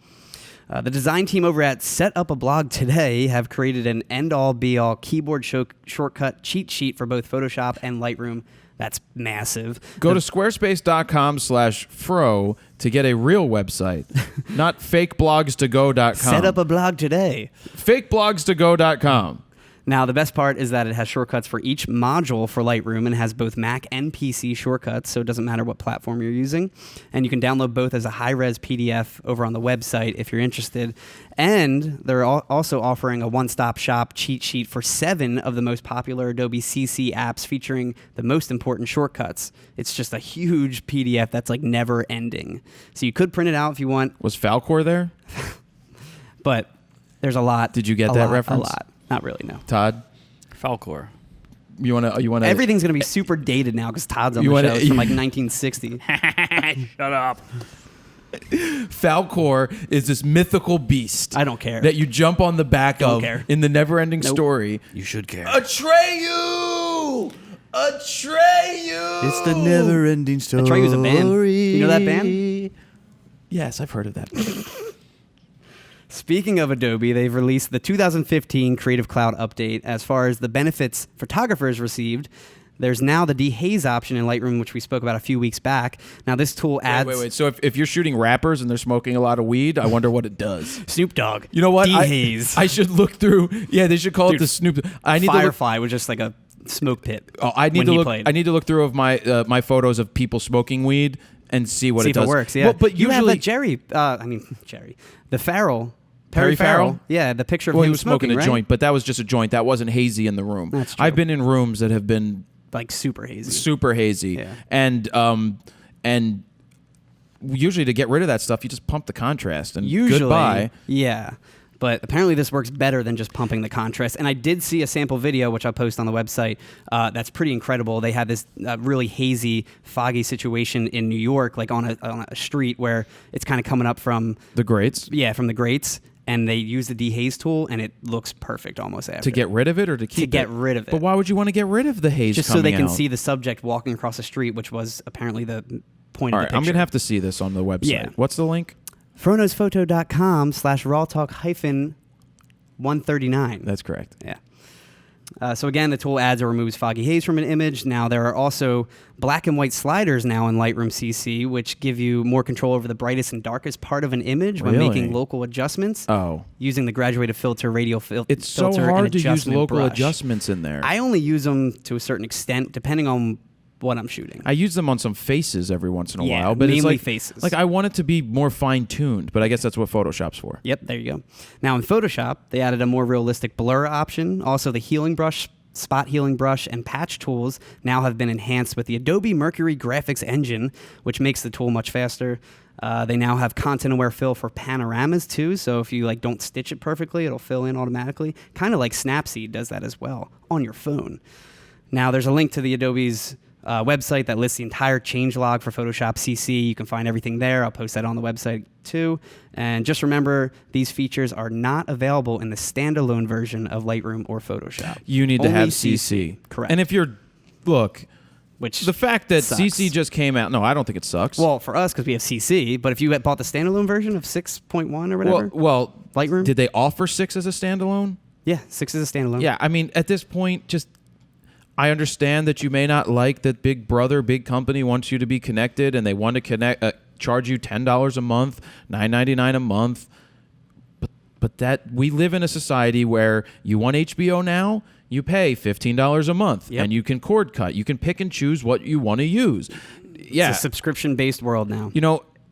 The design team over at Set Up a Blog Today have created an end-all, be-all keyboard shortcut cheat sheet for both Photoshop and Lightroom. That's massive. Go to squarespace.com/fro to get a real website, not fakeblogstogo.com. Set up a blog today. Fakeblogstogo.com. Now, the best part is that it has shortcuts for each module for Lightroom and has both Mac and PC shortcuts, so it doesn't matter what platform you're using. And you can download both as a high-res PDF over on the website if you're interested. And they're also offering a one-stop shop cheat sheet for 7 of the most popular Adobe CC apps featuring the most important shortcuts. It's just a huge PDF that's like never ending. So you could print it out if you want. Was Falcor there? But there's a lot. Did you get that reference? A lot. Not really, no. Todd? Falcor. You want to Everything's going to be super dated now because Todd's on the show. It's from like 1960. Shut up. Falcor is this mythical beast. I don't care. That you jump on the back Don't of care. in the never-ending story. You should care. Atreyu! Atreyu! It's the never-ending story. Atreyu's a band. You know that band? Yes, I've heard of that. Speaking of Adobe, they've released the 2015 Creative Cloud update. As far as the benefits photographers received, there's now the dehaze option in Lightroom, which we spoke about a few weeks back. Now, this tool adds... Wait. So if you're shooting rappers and they're smoking a lot of weed, I wonder what it does. Snoop Dogg. You know what? Dehaze. I should look through... Yeah, they should call it the Snoop... Firefly was just like a smoke pit. Oh, I need to look through of my photos of people smoking weed and see what it does. See if it works, yeah. Well, but you usually... have Jerry. The Farrell... Perry Farrell? Yeah, the picture of him him he was smoking a right? joint, but that was just a joint. That wasn't hazy in the room. That's true. I've been in rooms that have been... Like super hazy. Super hazy. Yeah. And usually to get rid of that stuff, you just pump the contrast and goodbye. Yeah. But apparently this works better than just pumping the contrast. And I did see a sample video, which I'll post on the website, that's pretty incredible. They had this really hazy, foggy situation in New York, like on a street where it's kind of coming up from... The grates? Yeah, from the grates. And they use the dehaze tool, and it looks perfect almost after. To get rid of it or to keep it? To get rid of it. But why would you want to get rid of the haze just so they can see the subject walking across the street, which was apparently the point of the picture. I'm going to have to see this on the website. Yeah. What's the link? FroKnowsPhoto.com/RAWtalk-139. That's correct. Yeah. So again, the tool adds or removes foggy haze from an image. Now there are also black and white sliders now in Lightroom CC, which give you more control over the brightest and darkest part of an image when making local adjustments. Oh. Using the graduated filter, radial filter. It's so hard to use local adjustments in there. I only use them to a certain extent, depending on what I'm shooting. I use them on some faces every once in a while, but mainly it's like faces. Like I want it to be more fine-tuned, but I guess that's what Photoshop's for. Yep, there you go. Now in Photoshop, they added a more realistic blur option. Also, the healing brush, spot healing brush, and patch tools now have been enhanced with the Adobe Mercury graphics engine, which makes the tool much faster. They now have content-aware fill for panoramas too, so if you don't stitch it perfectly, it'll fill in automatically. Kind of like Snapseed does that as well on your phone. Now there's a link to the Adobe's website that lists the entire changelog for Photoshop CC. You can find everything there. I'll post that on the website too. And just remember, these features are not available in the standalone version of Lightroom or Photoshop. You need to have CC. Correct. And if you're, which the fact that sucks. CC just came out, no, I don't think it sucks. Well, for us, because we have CC, but if you had bought the standalone version of 6.1 or whatever, well, Lightroom, did they offer 6 as a standalone? Yeah, 6 is a standalone. Yeah, I mean, at this point, I understand that you may not like that big brother, big company wants you to be connected and they want to charge you $10 a month, $9.99 a month. But that we live in a society where you want HBO now, you pay $15 a month and you can cord cut. You can pick and choose what you want to use. Yeah. It's a subscription-based world now.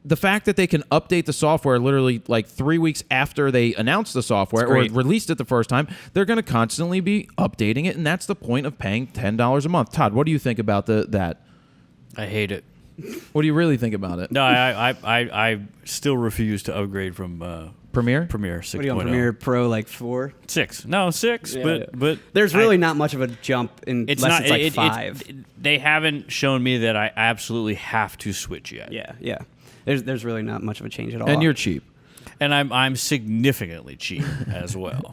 The fact that they can update the software literally 3 weeks after they announced the software or released it the first time, they're going to constantly be updating it, and that's the point of paying $10 a month. Todd, what do you think about that? I hate it. What do you really think about it? No, I still refuse to upgrade from Premiere? Premiere 6.0. What are you on Premiere Pro, like 4? 6. No, 6, but there's really not much of a jump it's like 5. They haven't shown me that I absolutely have to switch yet. Yeah. There's really not much of a change at all. And you're cheap. And I'm significantly cheap as well.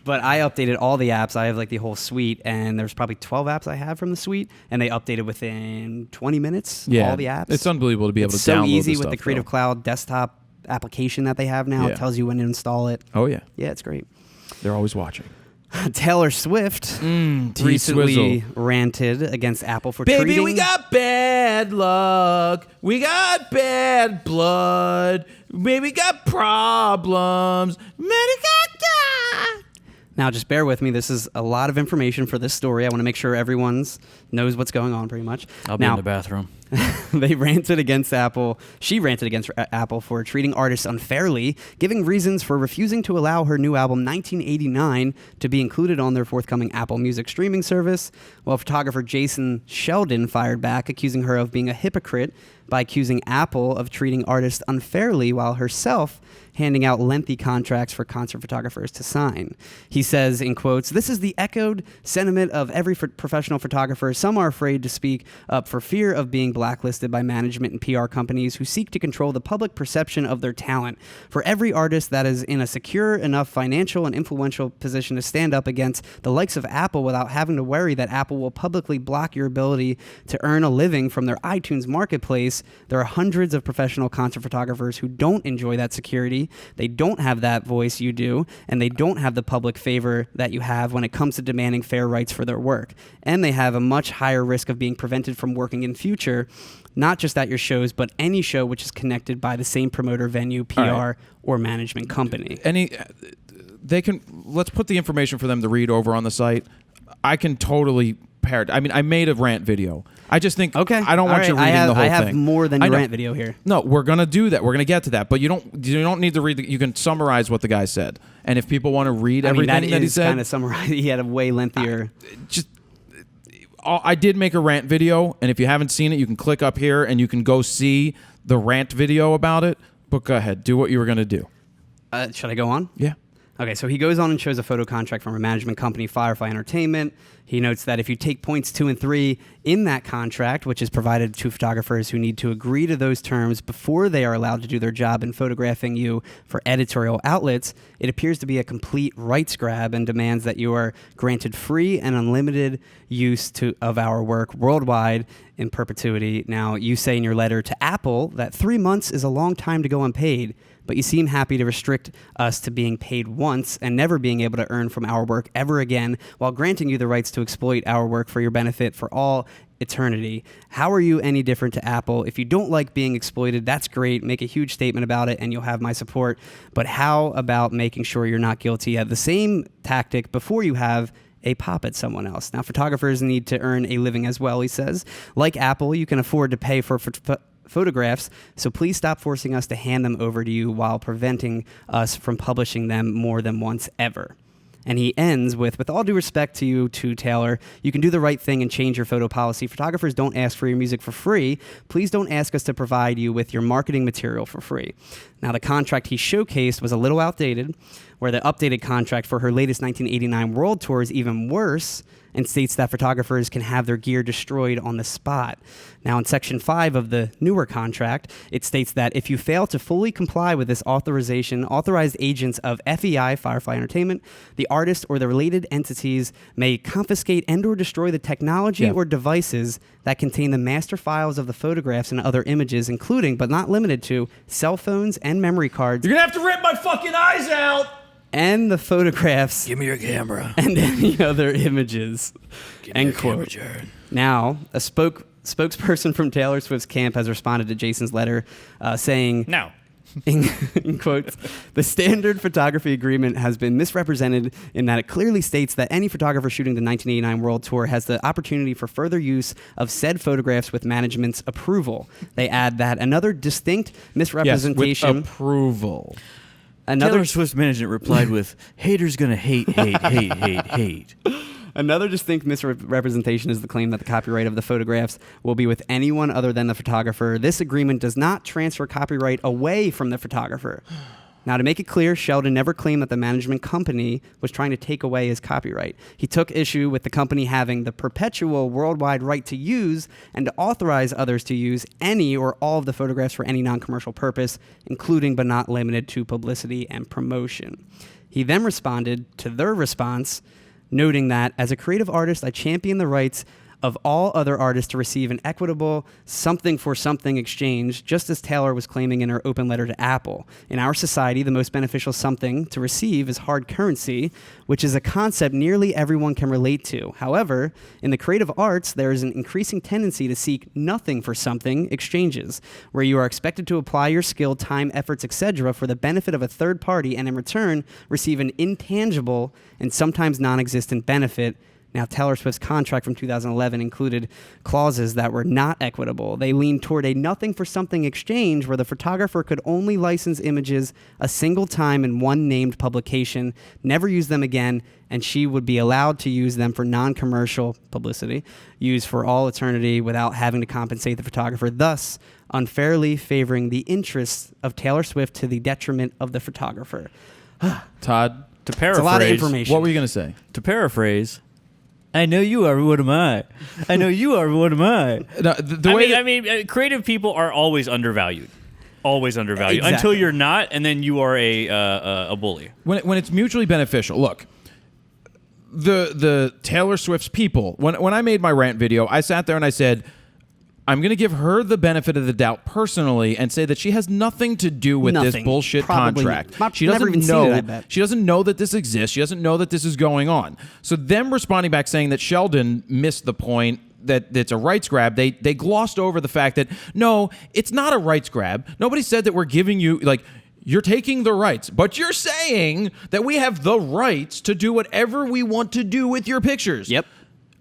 But I updated all the apps. I have like the whole suite, and there's probably 12 apps I have from the suite, and they updated within 20 minutes. All the apps. It's unbelievable to be able to download so easy this with the stuff, Creative Cloud desktop application that they have now. Yeah. It tells you when to install it. Oh, yeah. Yeah, it's great. They're always watching. Taylor Swift recently ranted against Apple for Baby, treating... we got bad luck. We got bad blood. Baby, got problems. Now, just bear with me. This is a lot of information for this story. I want to make sure everyone knows what's going on pretty much. I'll be in the bathroom. They ranted against Apple. She ranted against Apple for treating artists unfairly, giving reasons for refusing to allow her new album 1989 to be included on their forthcoming Apple Music streaming service, while photographer Jason Sheldon fired back, accusing her of being a hypocrite by accusing Apple of treating artists unfairly while herself handing out lengthy contracts for concert photographers to sign. He says, in quotes, "This is the echoed sentiment of every professional photographer. Some are afraid to speak up for fear of being blacklisted by management and PR companies who seek to control the public perception of their talent. For every artist that is in a secure enough financial and influential position to stand up against the likes of Apple without having to worry that Apple will publicly block your ability to earn a living from their iTunes marketplace, there are hundreds of professional concert photographers who don't enjoy that security. They don't have that voice you do, and they don't have the public favor that you have when it comes to demanding fair rights for their work. And they have a much higher risk of being prevented from working in future, not just at your shows, but any show which is connected by the same promoter, venue, PR, or management company." Let's put the information for them to read over on the site. I can totally parrot. I mean, I made a rant video. I just think I don't want you reading the whole thing. I have more than your rant video here. No, we're gonna do that. We're gonna get to that, but you don't need to read. You can summarize what the guy said, and if people want to read everything that he said, kind of summarize. He had a way lengthier. I did make a rant video, and if you haven't seen it, you can click up here and you can go see the rant video about it. But go ahead, do what you were gonna do. Should I go on? Yeah. Okay, so he goes on and shows a photo contract from a management company, Firefly Entertainment. He notes that if you take points 2 and 3 in that contract, which is provided to photographers who need to agree to those terms before they are allowed to do their job in photographing you for editorial outlets, it appears to be a complete rights grab and demands that you are granted free and unlimited use of our work worldwide in perpetuity. Now, you say in your letter to Apple that 3 months is a long time to go unpaid, but you seem happy to restrict us to being paid once and never being able to earn from our work ever again, while granting you the rights to exploit our work for your benefit for all eternity. How are you any different to Apple? If you don't like being exploited, that's great. Make a huge statement about it and you'll have my support. But how about making sure you're not guilty of the same tactic before you have a pop at someone else? Now, photographers need to earn a living as well, he says. Like Apple, you can afford to pay for photographs, so please stop forcing us to hand them over to you while preventing us from publishing them more than once ever. And he ends with all due respect to you, to Taylor, you can do the right thing and change your photo policy. Photographers don't ask for your music for free. Please don't ask us to provide you with your marketing material for free. Now, the contract he showcased was a little outdated, where the updated contract for her latest 1989 World Tour is even worse and states that photographers can have their gear destroyed on the spot. Now, in Section 5 of the newer contract, it states that if you fail to fully comply with this authorization, authorized agents of FEI, Firefly Entertainment, the artist or the related entities may confiscate and or destroy the technology or devices that contain the master files of the photographs and other images, including, but not limited to, cell phones and memory cards. You're gonna have to rip my fucking eyes out! And the photographs. Give me your camera. And any other images. End quote. Camera, now, a spokesperson from Taylor Swift's camp has responded to Jason's letter saying, "Now, in quotes, the standard photography agreement has been misrepresented in that it clearly states that any photographer shooting the 1989 World Tour has the opportunity for further use of said photographs with management's approval." They add that another distinct misrepresentation... Yes, with approval. Taylor Swift's management replied with, "Haters gonna hate, hate, hate, hate, hate." Another distinct misrepresentation is the claim that the copyright of the photographs will be with anyone other than the photographer. This agreement does not transfer copyright away from the photographer. Now, to make it clear, Sheldon never claimed that the management company was trying to take away his copyright. He took issue with the company having the perpetual worldwide right to use and to authorize others to use any or all of the photographs for any non-commercial purpose, including but not limited to publicity and promotion. He then responded to their response, noting that, as a creative artist, I champion the rights of all other artists to receive an equitable something-for-something exchange, just as Taylor was claiming in her open letter to Apple. In our society, the most beneficial something to receive is hard currency, which is a concept nearly everyone can relate to. However, in the creative arts, there is an increasing tendency to seek nothing-for-something exchanges, where you are expected to apply your skill, time, efforts, etc. for the benefit of a third party and in return receive an intangible and sometimes non-existent benefit. Now, Taylor Swift's contract from 2011 included clauses that were not equitable. They leaned toward a nothing-for-something exchange where the photographer could only license images a single time in one named publication, never use them again, and she would be allowed to use them for non-commercial publicity, used for all eternity without having to compensate the photographer, thus unfairly favoring the interests of Taylor Swift to the detriment of the photographer. Todd, To paraphrase, It's a lot of information. what were you going to say? To paraphrase, I know you are. What am I? I know you are. What am I? No, the way I mean, creative people are always undervalued. Always undervalued Exactly. until you're not, and then you are a bully. when it's mutually beneficial. Look, the Taylor Swift's people. When I made my rant video, I sat there and I said, I'm going to give her the benefit of the doubt personally and say that she has nothing to do with this Nothing. bullshit Probably contract. not. She Never doesn't even seen know. it, I bet. She doesn't know that this exists. She doesn't know that this is going on. So them responding back saying that Sheldon missed the point, that it's a rights grab, they glossed over the fact that, no, it's not a rights grab. Nobody said that we're giving you, like, you're taking the rights, but you're saying that we have the rights to do whatever we want to do with your pictures. Yep.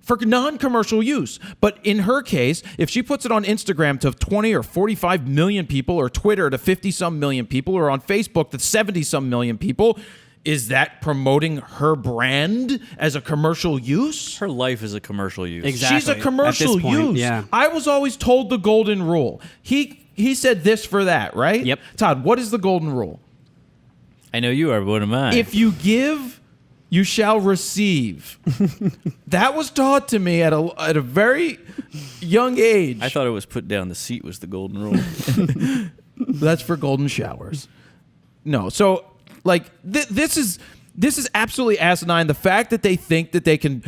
For non-commercial use. But in her case, if she puts it on Instagram to 20 or 45 million people, or Twitter to 50-some million people, or on Facebook to 70-some million people, is that promoting her brand as a commercial use? Her life is a commercial use. Exactly. She's a commercial At this point, use. yeah. I was always told the golden rule. He said this for that, right? Yep. Todd, what is the golden rule? I know you are. What am I? If you give, you shall receive. That was taught to me at a very young age. I thought it was put down the seat was the golden rule. That's for golden showers. No, so like this is absolutely asinine. The fact that they think that they can.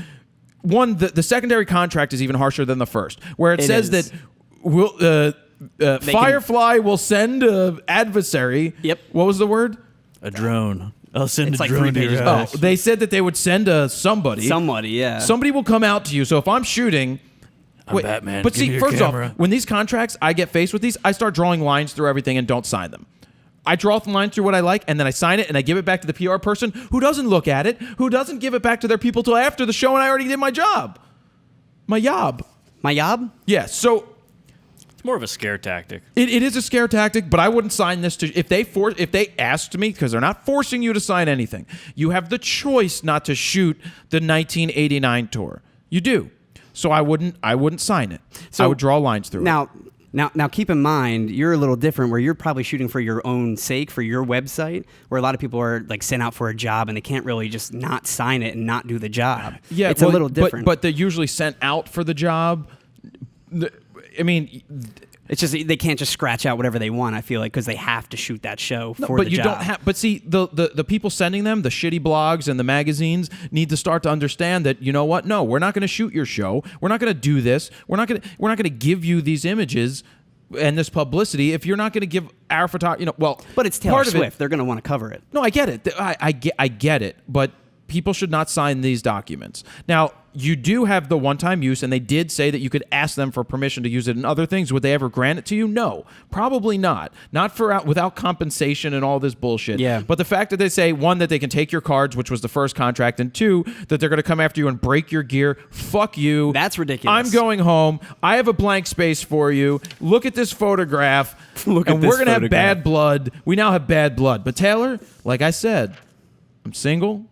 One, the secondary contract is even harsher than the first, where it says is. that Firefly will send an adversary. Yep. What was the word? A drone. I'll send It's a like drone 3 to your pages house. Oh, they said that they would send somebody. Somebody, yeah. Somebody will come out to you. So if I'm shooting, I'm Batman. But Give me see, your first camera. off, when these contracts, I get faced with these, I start drawing lines through everything and don't sign them. I draw the line through what I like, and then I sign it, and I give it back to the PR person who doesn't look at it, who doesn't give it back to their people till after the show, and I already did my job. My job. My yob? Yeah, so It's more of a scare tactic. it is a scare tactic, but I wouldn't sign this to if they asked me, because they're not forcing you to sign anything. You have the choice not to shoot the 1989 tour. You do. So I wouldn't sign it. So I would draw lines through it. Now, keep in mind, you're a little different where you're probably shooting for your own sake, for your website, where a lot of people are like sent out for a job and they can't really just not sign it and not do the job. Yeah, it's a little different. But they're usually sent out for the job. I mean, it's just they can't just scratch out whatever they want, I feel like, because they have to shoot that show for but the you job. don't have. But see, the people sending them, the shitty blogs and the magazines, need to start to understand that, you know what? No, we're not going to shoot your show. We're not going to do this. We're not going to give you these images and this publicity if you're not going to give our photography. But it's Taylor part of Swift. it. They're going to want to cover it. No, I get it. I get it. But people should not sign these documents. Now, you do have the one-time use, and they did say that you could ask them for permission to use it in other things. Would they ever grant it to you? No, probably not. Not without compensation and all this bullshit. Yeah. But the fact that they say, one, that they can take your cards, which was the first contract, and two, that they're going to come after you and break your gear. Fuck you. That's ridiculous. I'm going home. I have a blank space for you. Look at this photograph. Look at and this we're going to have photograph. bad blood. We now have bad blood. But Taylor, like I said, I'm single.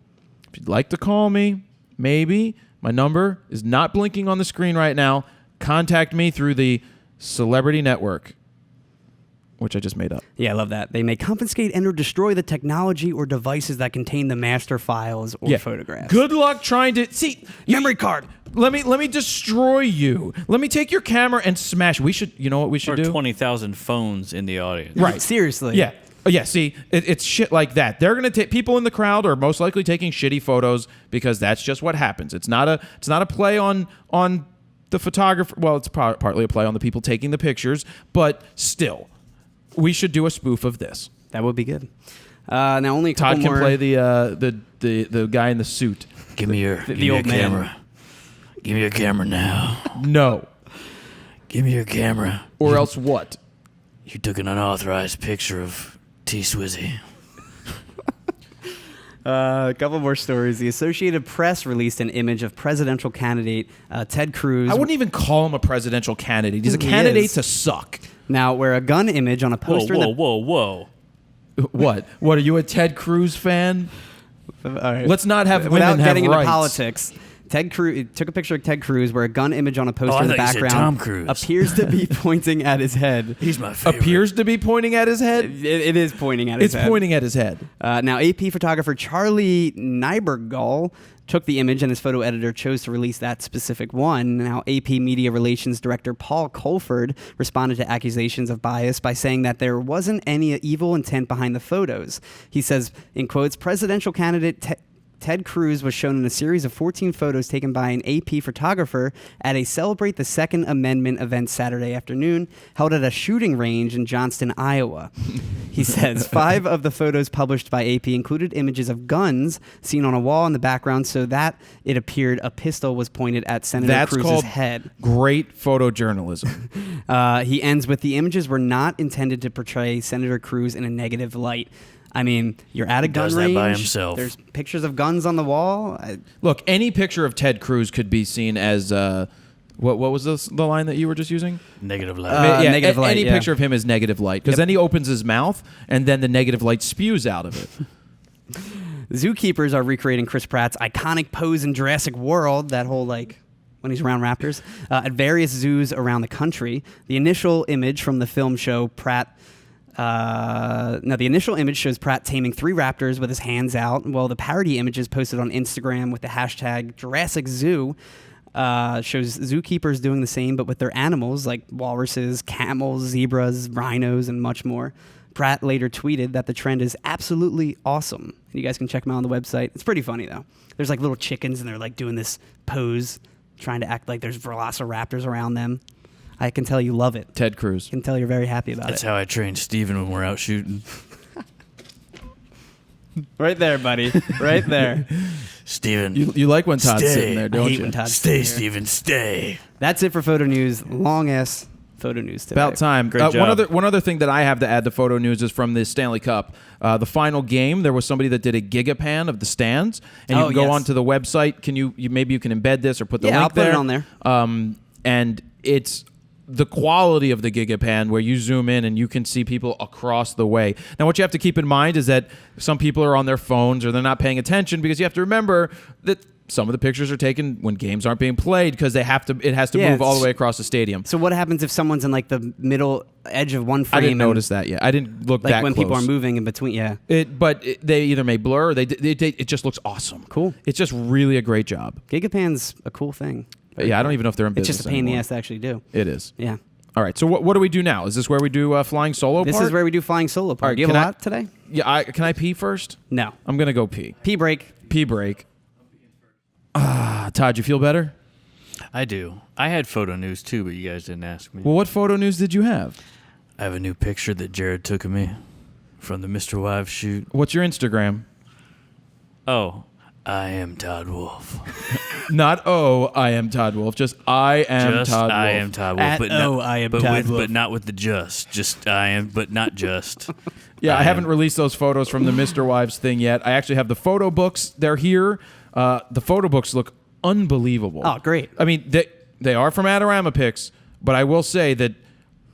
If you'd like to call me, maybe. My number is not blinking on the screen right now. Contact me through the Celebrity Network. which I just made up. Yeah, I love that. They may confiscate and or destroy the technology or devices that contain the master files or photographs. Good luck trying to see memory card. Let me destroy you. Let me take your camera and smash. We should. You know what we should do? 20,000 phones in the audience. Right. Seriously. Yeah. Yeah. See, it's shit like that. They're gonna take people in the crowd are most likely taking shitty photos because that's just what happens. It's not a play on the photographer. Well, it's partly a play on the people taking the pictures, but still, we should do a spoof of this. That would be good. Now only a couple Todd can more. play the guy in the suit. Give me your camera. Give me your camera now. No. Give me your camera. Or else what? You took an unauthorized picture of T-Swizzy. A couple more stories. The Associated Press released an image of presidential candidate Ted Cruz. I wouldn't even call him a presidential candidate. He's a candidate to suck. Now, where a gun image on a poster. Whoa. What? What, are you a Ted Cruz fan? All right. Let's not have Without women have getting rights. into politics. Ted Cruz took a picture of Ted Cruz where a gun image on a poster in the I thought you said background Tom Cruise. appears to be pointing at his head. He's my favorite. Appears to be pointing at his head? It is pointing at his head. It's pointing at his head. Now, AP photographer Charlie Nybergall took the image, and his photo editor chose to release that specific one. Now, AP Media Relations Director Paul Colford responded to accusations of bias by saying that there wasn't any evil intent behind the photos. He says, in quotes, presidential candidate Ted Cruz was shown in a series of 14 photos taken by an AP photographer at a Celebrate the Second Amendment event Saturday afternoon, held at a shooting range in Johnston, Iowa. He says 5 of the photos published by AP included images of guns seen on a wall in the background so that it appeared a pistol was pointed at Senator Cruz's head. Great photojournalism. He ends with the images were not intended to portray Senator Cruz in a negative light. I mean, you're at a gun range. Does that by himself. There's pictures of guns on the wall. Look, any picture of Ted Cruz could be seen as what was the line that you were just using? Negative light. Negative light. Any picture of him is negative light because then he opens his mouth and then the negative light spews out of it. Zookeepers are recreating Chris Pratt's iconic pose in Jurassic World. That whole when he's around raptors at various zoos around the country. The initial image from the film show Pratt. The initial image shows Pratt taming 3 raptors with his hands out, while the parody images posted on Instagram with the hashtag Jurassic Zoo shows zookeepers doing the same, but with their animals like walruses, camels, zebras, rhinos, and much more. Pratt later tweeted that the trend is absolutely awesome. You guys can check them out on the website. It's pretty funny, though. There's little chickens, and they're doing this pose, trying to act like there's velociraptors around them. I can tell you love it. Ted Cruz. I can tell you're very happy about That's it. how I train Steven when we're out shooting. Right there, buddy. Right there. Steven. You like when Todd's sitting there, don't I hate you? when Todd's Stay, sitting here. Steven, stay. That's it for photo news. Long-ass photo news today. About time. Great job. One other thing that I have to add to photo news is from the Stanley Cup. The final game, there was somebody that did a gigapan of the stands, and you can go onto the website. Can you maybe you can embed this or put the link I'll put there? it on there. And it's the quality of the gigapan where you zoom in and you can see people across the way. Now, what you have to keep in mind is that some people are on their phones or they're not paying attention because you have to remember that some of the pictures are taken when games aren't being played because it has to move all the way across the stadium. So what happens if someone's in the middle edge of one frame? I didn't notice that yet. I didn't look that when close. people are moving in between. Yeah. They either may blur or it just looks awesome. Cool. It's just really a great job. Gigapan's a cool thing. I don't even know if they're in It's business just a pain in the anymore. ass to actually do. It is. Yeah. All right. So what do we do now? Is this where we do flying solo This part? is where we do flying solo part. All right, Do you have can a I- lot today? Yeah. Can I pee first? No. I'm gonna go pee. Pee break. Pee break. Todd, you feel better? I do. I had photo news too, but you guys didn't ask me. Well, what photo news did you have? I have a new picture that Jared took of me from the Mr. Wives shoot. What's your Instagram? Oh, I am Todd Wolf. Not I am Todd Wolf. Just I am Just Todd Wolf. I am Todd Wolf. At but I am Todd Wolf. But not with the just. Just I am, but not just. Yeah, I haven't released those photos from the Mr. Wives thing yet. I actually have the photo books. They're here. The photo books look unbelievable. Oh, great. I mean, they are from Adorama Pics, but I will say that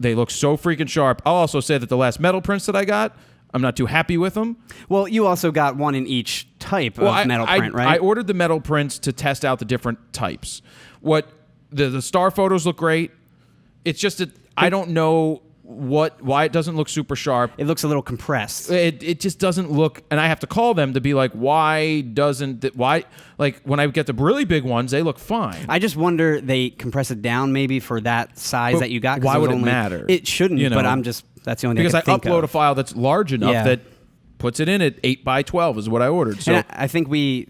they look so freaking sharp. I'll also say that the last metal prints that I got, I'm not too happy with them. Well, you also got one in each type of metal print, right? I ordered the metal prints to test out the different types. What the star photos look great. It's just that I don't know why it doesn't look super sharp. It looks a little compressed. It just doesn't look, and I have to call them to be like, why like when I get the really big ones, they look fine. I just wonder they compress it down maybe for that size But that you got. 'Cause why would it only, matter? It shouldn't, You know? but that's the only thing Because I can think upload of. a file that's large enough that puts it in at 8x12 is what I ordered. So And I think we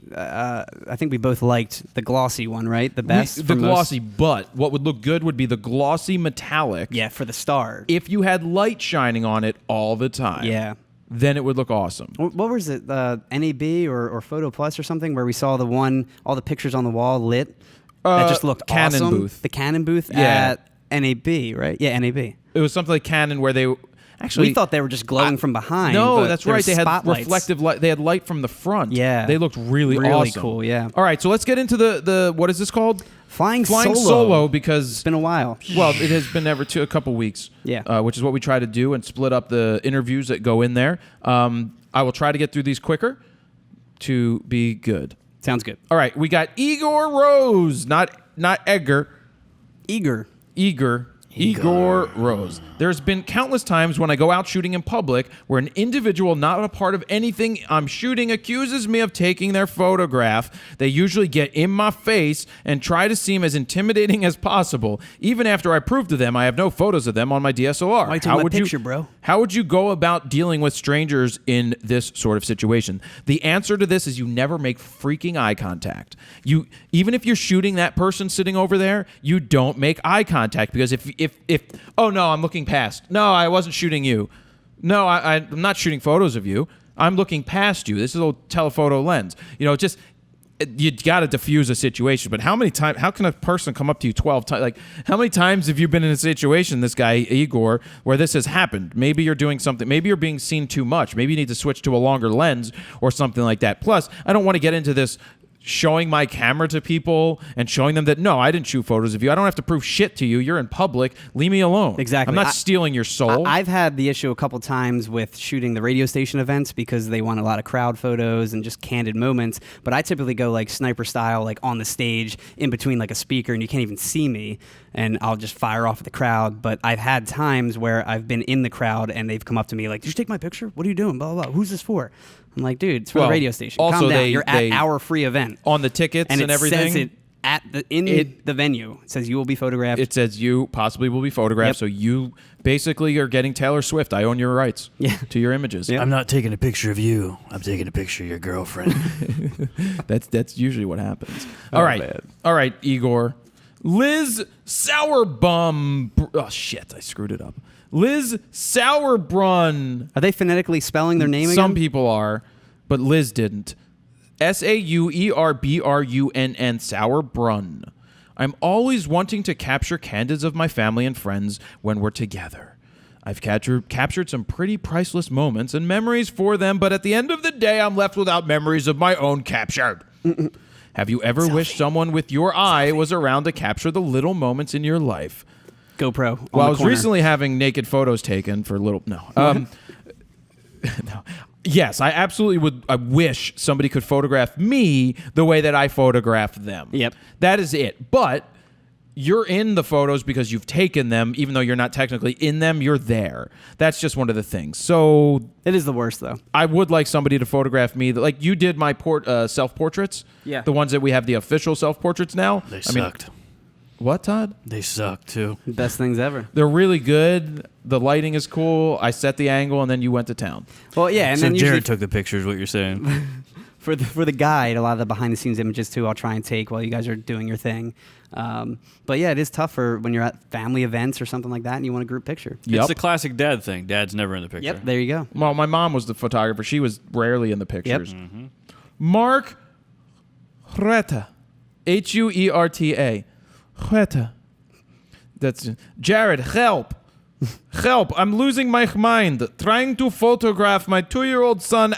both liked the glossy one, right? The best. the glossy, but what would look good would be the glossy metallic. Yeah, for the star. If you had light shining on it all the time. Yeah. Then it would look awesome. What was it? NAB or Photo Plus or something, where we saw all the pictures on the wall lit. That just looked Canon awesome. booth. The Canon booth Yeah. at NAB, right? Yeah, NAB. It was something like Canon where they actually We thought they were just glowing from behind. No, but that's there right. was They had spotlights. reflective light. They had light from the front. Yeah. They looked really awesome. cool. Yeah. All right, so let's get into the what is this called? Flying solo because It's been a while. well, it has been a couple weeks. Yeah. Which is what we try to do and split up the interviews that go in there. I will try to get through these quicker to be good. Sounds good. All right, we got Igor Rose, not Edgar. Igor Rose. There's been countless times when I go out shooting in public where an individual not a part of anything I'm shooting accuses me of taking their photograph. They usually get in my face and try to seem as intimidating as possible. Even after I prove to them I have no photos of them on my DSLR. Why you taking my picture, bro? How would you go about dealing with strangers in this sort of situation? The answer to this is you never make freaking eye contact. Even if you're shooting that person sitting over there, you don't make eye contact because if oh no, I'm looking past. No, I wasn't shooting you. No, I'm not shooting photos of you. I'm looking past you. This is a telephoto lens. Just you got to diffuse a situation. But how can a person come up to you 12 times? Like, how many times have you been in a situation, this guy, Igor, where this has happened? Maybe you're doing something. Maybe you're being seen too much. Maybe you need to switch to a longer lens or something like that. Plus, I don't want to get into this showing my camera to people and showing them that, no, I didn't shoot photos of you. I don't have to prove shit to you. You're in public. Leave me alone. Exactly. I'm not stealing your soul. I've had the issue a couple times with shooting the radio station events because they want a lot of crowd photos and just candid moments. But I typically go like sniper style, like on the stage in between like a speaker and you can't even see me. And I'll just fire off at the crowd. But I've had times where I've been in the crowd and they've come up to me like, did you take my picture? What are you doing? Blah, blah, blah. Who's this for? I'm like, dude, it's for the radio station. Also, calm down. You're at our free event. On the tickets and everything. Says it in the venue. It says you will be photographed. It says you possibly will be photographed. Yep. So you basically are getting Taylor Swift. I own your rights to your images. Yep. I'm not taking a picture of you. I'm taking a picture of your girlfriend. That's usually what happens. All right, Igor. Liz Sauerbum. Oh, shit. I screwed it up. Liz Sauerbrunn. Are they phonetically spelling their name again? Some people are, but Liz didn't. Sauerbrunn. Sauerbrunn. I'm always wanting to capture candids of my family and friends when we're together. I've captured some pretty priceless moments and memories for them, but at the end of the day, I'm left without memories of my own captured. Have you ever wished someone with your eye was around to capture the little moments in your life? GoPro. Well, I was recently having naked photos taken for little. No. No. Yes, I absolutely would. I wish somebody could photograph me the way that I photographed them. Yep. That is it. But you're in the photos because you've taken them, even though you're not technically in them. You're there. That's just one of the things. So it is the worst, though. I would like somebody to photograph me. Like you did my self-portraits. Yeah. The ones that we have the official self-portraits now. They sucked. What, Todd? They suck too. Best things ever. They're really good. The lighting is cool. I set the angle, and then you went to town. Well, yeah, and So then Jared took the pictures. What you're saying? for the guide, a lot of the behind the scenes images too, I'll try and take while you guys are doing your thing. But yeah, it is tougher when you're at family events or something like that, and you want a group picture. Yep. It's the classic dad thing. Dad's never in the picture. Yep, there you go. Well, my mom was the photographer. She was rarely in the pictures. Yep. Mm-hmm. Mark Huerta. Huerta. Huerta. That's Jared, help. Help, I'm losing my mind trying to photograph my 2-year-old son,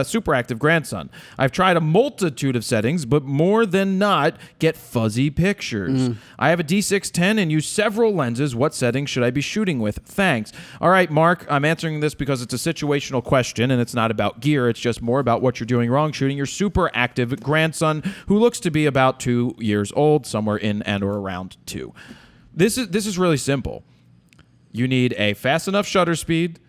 super active grandson. I've tried a multitude of settings, but more than not get fuzzy pictures. I have a D610 and use several lenses. What settings should I be shooting with? Thanks. All right, Mark, I'm answering this because it's a situational question and it's not about gear. It's just more about what you're doing wrong shooting your super active grandson who looks to be about 2 years old, somewhere in and or around 2. This is really simple. You need a fast enough shutter speed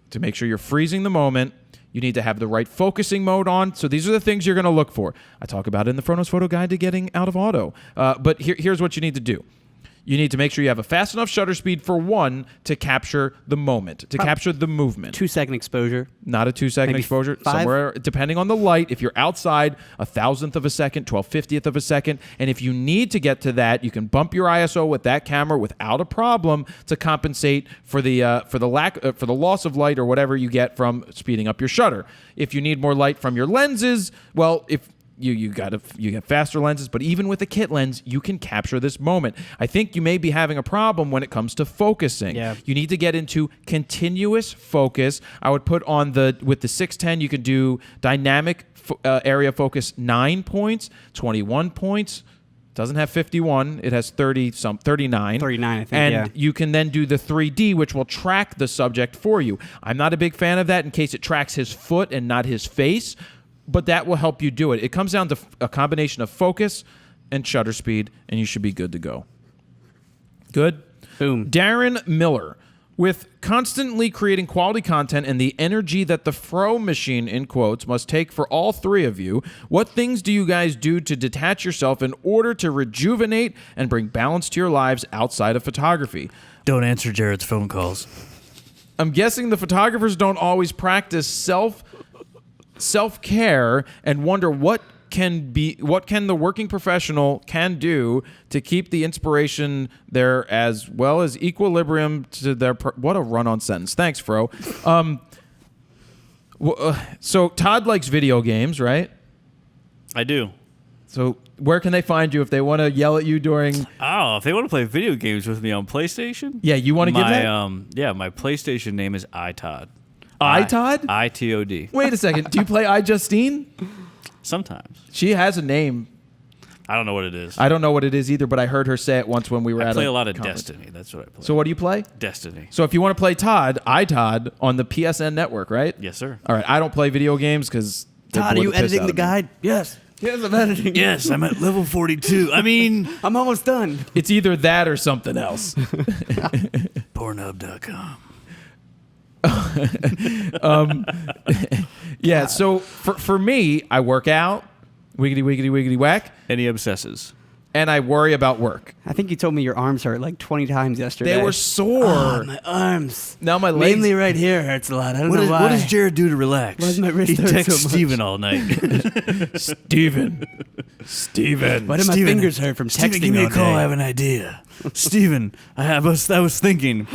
to make sure you're freezing the moment. You need to have the right focusing mode on. So these are the things you're going to look for. I talk about it in the FroKnowsPhoto Guide to Getting Out of Auto. But here's what you need to do. You need to make sure you have a fast enough shutter speed for one to capture the moment, to capture the movement. 2-second exposure. Not a 2-second exposure. 5? Somewhere, depending on the light, if you're outside, 1,000th of a second, 12/50th of a second. And if you need to get to that, you can bump your ISO with that camera without a problem to compensate for the loss of light or whatever you get from speeding up your shutter. If you need more light from your lenses, well, if you get faster lenses, but even with a kit lens, you can capture this moment. I think you may be having a problem when it comes to focusing. Yeah. You need to get into continuous focus. I would put on with the 610, you can do dynamic area focus 9 points, 21 points. Doesn't have 51. It has 39. 39, I think, and you can then do the 3D, which will track the subject for you. I'm not a big fan of that in case it tracks his foot and not his face, but that will help you do it. It comes down to a combination of focus and shutter speed, and you should be good to go. Good? Boom. Darren Miller. With constantly creating quality content and the energy that the Fro machine, in quotes, must take for all three of you, what things do you guys do to detach yourself in order to rejuvenate and bring balance to your lives outside of photography? Don't answer Jared's phone calls. I'm guessing the photographers don't always practice self-care and wonder what can the working professional can do to keep the inspiration there as well as equilibrium to their what a run-on sentence. Thanks, Fro. So Todd likes video games, right? I do. So where can they find you if they want to yell at you during? Oh, if they want to play video games with me on PlayStation? Yeah, you want to give that? My PlayStation name is iTodd. iTodd? ITOD. Wait a second. Do you play iJustine? Sometimes. She has a name. I don't know what it is. I don't know what it is either, but I heard her say it once when we were at a play a lot of conference. Destiny. That's what I play. So what do you play? Destiny. So if you want to play iTodd on the PSN network, right? Yes, sir. All right. I don't play video games because Todd, are you editing the guide? Yes. Yes, I'm editing. Yes, I'm at level 42. I mean, I'm almost done. It's either that or something else. Pornhub.com. Yeah. So for me, I work out, wiggity wiggity wiggity whack, And he obsesses. and I worry about work. I think you told me your arms hurt like 20 times yesterday. They were sore. Oh, my arms. Now my legs. Mainly right here hurts a lot. I don't know why. What does Jared do to relax? Why does my wrist he hurt texts so much? Steven all night. Steven. Why do my fingers hurt from texting Steven, give me all a call. day? I have an idea. Steven, I was thinking.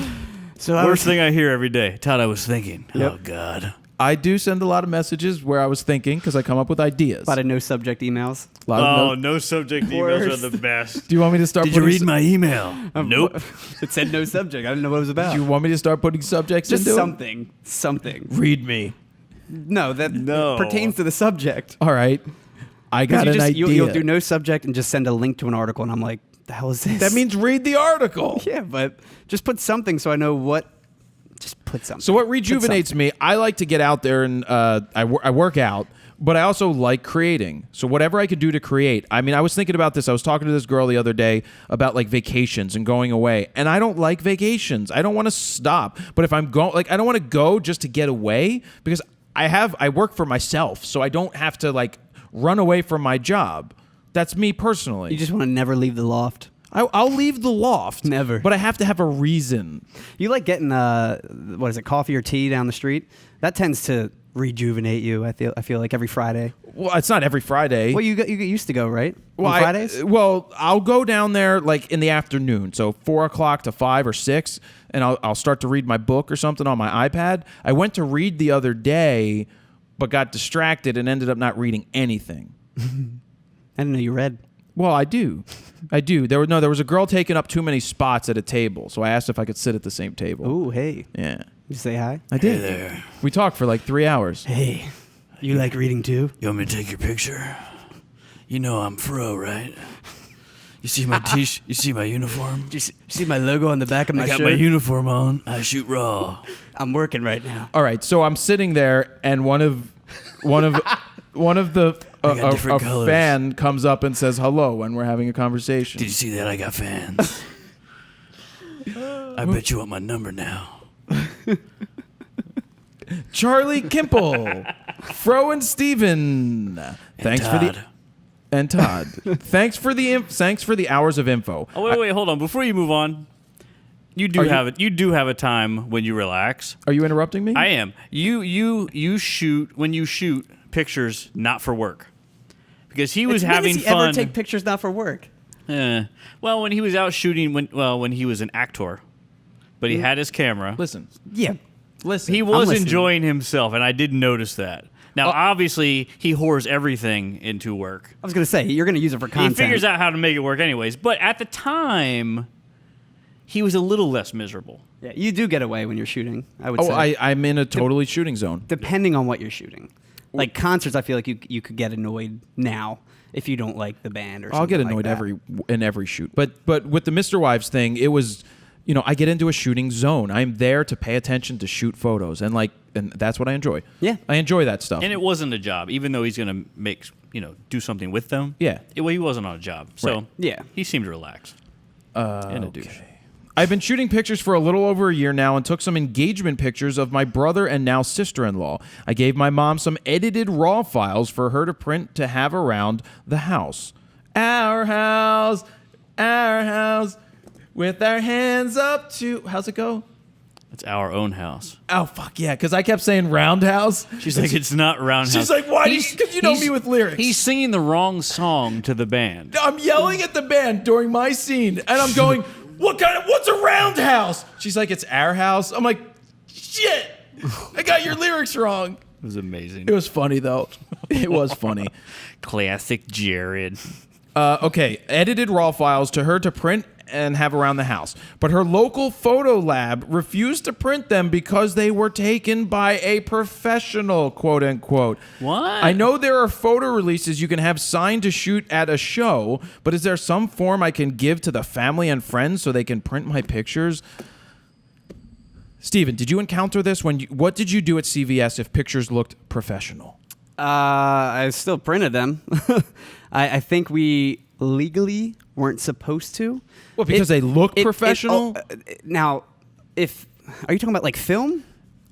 So Worst thing I hear every day. Todd, I was thinking. Yep. Oh, God. I do send a lot of messages where I was thinking because I come up with ideas. a lot of no subject emails. A lot of no- no subject emails are the best. Do you want me to start? Did you putting read my email? Nope. It said no subject. I didn't know what it was about. Do you want me to start putting subjects Just into it? something. Something. Read me. No, that No. pertains to the subject. All right. I got an idea. You'll do no subject and just send a link to an article, and I'm like, the hell is this? That means read the article. yeah, but just put something so I know what. Just put something. So what rejuvenates me, I like to get out there and I work out, but I also like creating. So whatever I could do to create. I mean, I was thinking about this. I was talking to this girl the other day about like vacations and going away. And I don't like vacations. I don't want to stop. But if I'm going, like, I don't want to go just to get away because I work for myself. So I don't have to like run away from my job. That's me personally. You just want to never leave the loft. I'll leave the loft. Never. But I have to have a reason. You like getting what is it, coffee or tea down the street? That tends to rejuvenate you. I feel like every Friday. Well, it's not every Friday. Well, you used to go, right? Well, On Fridays. I'll go down there like in the afternoon, so 4 o'clock to 5 or 6, and I'll start to read my book or something on my iPad. I went to read the other day, but got distracted and ended up not reading anything. I didn't know you read. Well, I do. There was a girl taking up too many spots at a table, so I asked if I could sit at the same table. Ooh, hey. Yeah, You say hi. I did. Hey there. We talked for like 3 hours. Hey. You like reading too? You want me to take your picture? You know I'm Fro, right? You see my t-shirt? You see my uniform? You see my logo on the back of my I got shirt? my uniform on. I shoot raw. I'm working right now. All right, so I'm sitting there, and one of the got a different colors. fan comes up and says hello when we're having a conversation. Did you see that? I got fans. I bet you want my number now. Charlie Kimple, Fro and Steven. Thanks for the and Todd. Thanks for the hours of info. Oh wait, hold on. Before you move on, you do have a time when you relax. Are you interrupting me? I am. You shoot when you shoot pictures not for work. Because he was having does he fun. ever take pictures not for work? Well, when he was out shooting when he was an actor. But he had his camera. Listen. Yeah. Listen. He was enjoying himself, and I did notice that. Now, obviously, he whores everything into work. I was going to say, you're going to use it for content. He figures out how to make it work anyways. But at the time, he was a little less miserable. Yeah, you do get away when you're shooting, I would say. I'm in a totally shooting zone. Depending on what you're shooting. Like concerts, I feel like you could get annoyed now if you don't like the band or something. I'll get annoyed in every shoot. But with the Mr. Wives thing, it was, I get into a shooting zone. I'm there to pay attention to shoot photos, and that's what I enjoy. Yeah, I enjoy that stuff. And it wasn't a job, even though he's going to do something with them. Yeah. He wasn't on a job, so Right. Yeah, he seemed relaxed. And a douche. I've been shooting pictures for a little over a year now and took some engagement pictures of my brother and now sister-in-law. I gave my mom some edited RAW files for her to print to have around the house. Our house, with our hands up to... How's it go? It's our own house. Oh, fuck yeah, because I kept saying roundhouse. She's like, it's not roundhouse. She's like, why? Because you know me with lyrics. He's singing the wrong song to the band. I'm yelling at the band during my scene, and I'm going... What's a roundhouse? She's like, it's our house. I'm like, shit, I got your lyrics wrong. It was amazing. It was funny, though. It was funny. Classic Jared. Okay, edited RAW files to her to print and have around the house. But her local photo lab refused to print them because they were taken by a professional, quote unquote. What? I know there are photo releases you can have signed to shoot at a show, but is there some form I can give to the family and friends so they can print my pictures? Steven, did you encounter this? What did you do at CVS if pictures looked professional? I still printed them. I think we legally weren't supposed to. Well, because they look professional? Now, are you talking about like film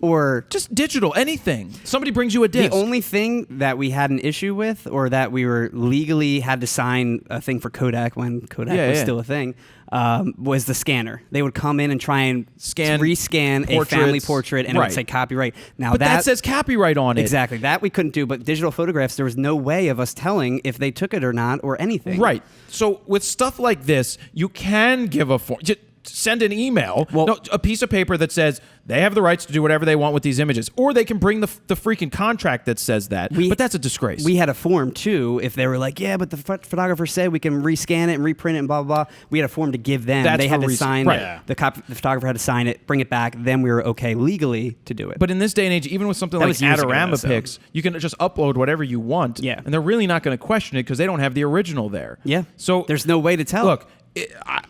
or just digital, anything? Somebody brings you a disc. The only thing that we had an issue with, or that we were legally had to sign a thing for Kodak when Kodak was still a thing, was the scanner. They would come in and try and rescan a family portrait, and it would say copyright. Now, but that says copyright on it. Exactly. That we couldn't do, but digital photographs, there was no way of us telling if they took it or not or anything. Right. So with stuff like this, you can give a form. Just send an email, a piece of paper that says they have the rights to do whatever they want with these images, or they can bring the freaking contract that says that. But that's a disgrace. We had a form too. If they were like, yeah, but the photographer said we can rescan it and reprint it and blah blah blah, we had a form to give them. They had to sign. Right. The photographer had to sign it, bring it back. Then we were okay legally to do it. But in this day and age, even with something like Adorama pics, you can just upload whatever you want. Yeah. And they're really not going to question it because they don't have the original there. Yeah. So there's no way to tell. Look.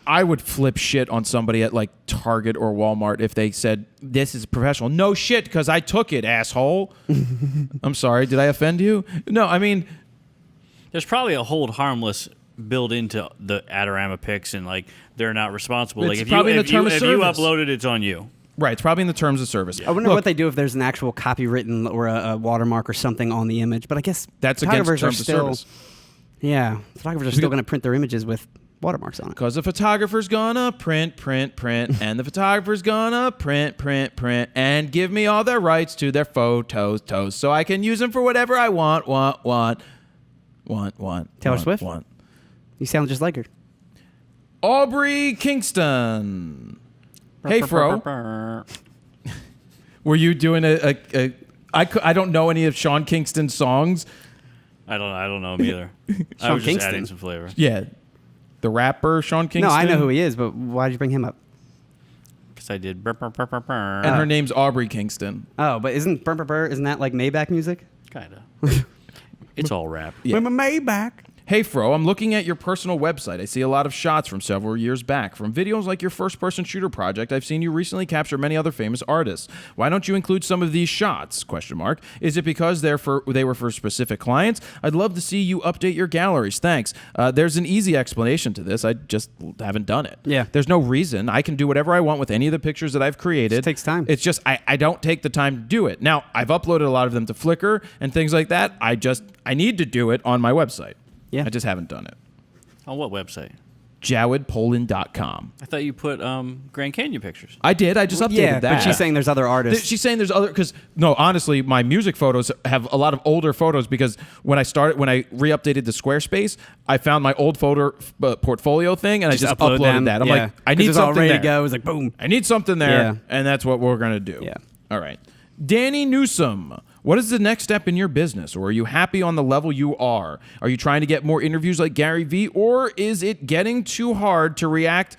I would flip shit on somebody at like Target or Walmart if they said, this is professional. No shit, because I took it, asshole. I'm sorry, did I offend you? No, I mean... There's probably a hold harmless built into the Adorama pics, and like they're not responsible. It's like if probably you, in the terms of if you service. upload it, it's on you. Right, it's probably in the terms of service. I wonder what they do if there's an actual copywritten or a watermark or something on the image. But I guess that's against terms of service. Yeah, photographers are still going to print their images with watermarks on it. Because the photographer's gonna print, and the photographer's gonna print, and give me all their rights to their photos, so I can use them for whatever I want. Taylor Swift? You sound just like her. Aubrey Kingston. Hey, Fro. Were you doing I don't know any of Sean Kingston's songs. I don't know him either. I was just adding some flavor. Yeah. The rapper, Sean Kingston? No, I know who he is, but why did you bring him up? Because I did. And her name's Aubrey Kingston. Oh, but isn't that like Maybach music? Kind of. It's all rap. Yeah. Maybach. Hey, Fro, I'm looking at your personal website. I see a lot of shots from several years back. From videos like your first-person shooter project, I've seen you recently capture many other famous artists. Why don't you include some of these shots? Question mark. Is it because they were for specific clients? I'd love to see you update your galleries. Thanks. There's an easy explanation to this. I just haven't done it. Yeah. There's no reason. I can do whatever I want with any of the pictures that I've created. It takes time. It's just I don't take the time to do it. Now, I've uploaded a lot of them to Flickr and things like that. I need to do it on my website. Yeah. I just haven't done it. On what website? JawadPoland.com. I thought you put Grand Canyon pictures. I did. I just updated that. But she's saying there's other artists. She's saying there's other, because no, honestly, my music photos have a lot of older photos because when I re-updated the Squarespace, I found my old photo portfolio thing and I just uploaded them. that. I'm like, I need it's all something ready there. to go. It's like boom. I need something there, Yeah. and that's what we're gonna do. Yeah. All right, Danny Newsom. What is the next step in your business, or are you happy on the level you are? Are you trying to get more interviews like Gary Vee, or is it getting too hard to react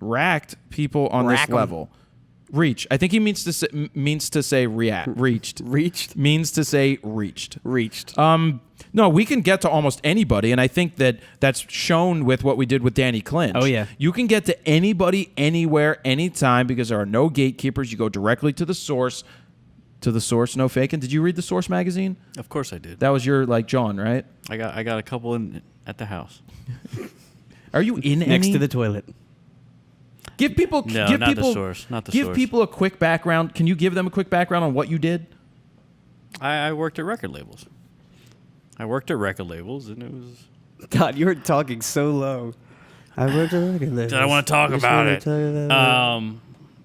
react people on this level? Reach. I think he means to say react. Reached. Reached? Means to say reached. Reached. No, we can get to almost anybody, and I think that's shown with what we did with Danny Clinch. Oh, yeah. You can get to anybody, anywhere, anytime, because there are no gatekeepers. You go directly to the source. To the source, no faking. Did you read the Source magazine? Of course I did. That was your John, right? I got a couple at the house. Are you in Next any? to the toilet. Give people. No, give not the people, source. Not the give source. people a quick background. Can you give them a quick background on what you did? I worked at record labels. And it was. God, you were talking so low. I worked at record labels. Did I want to talk about it?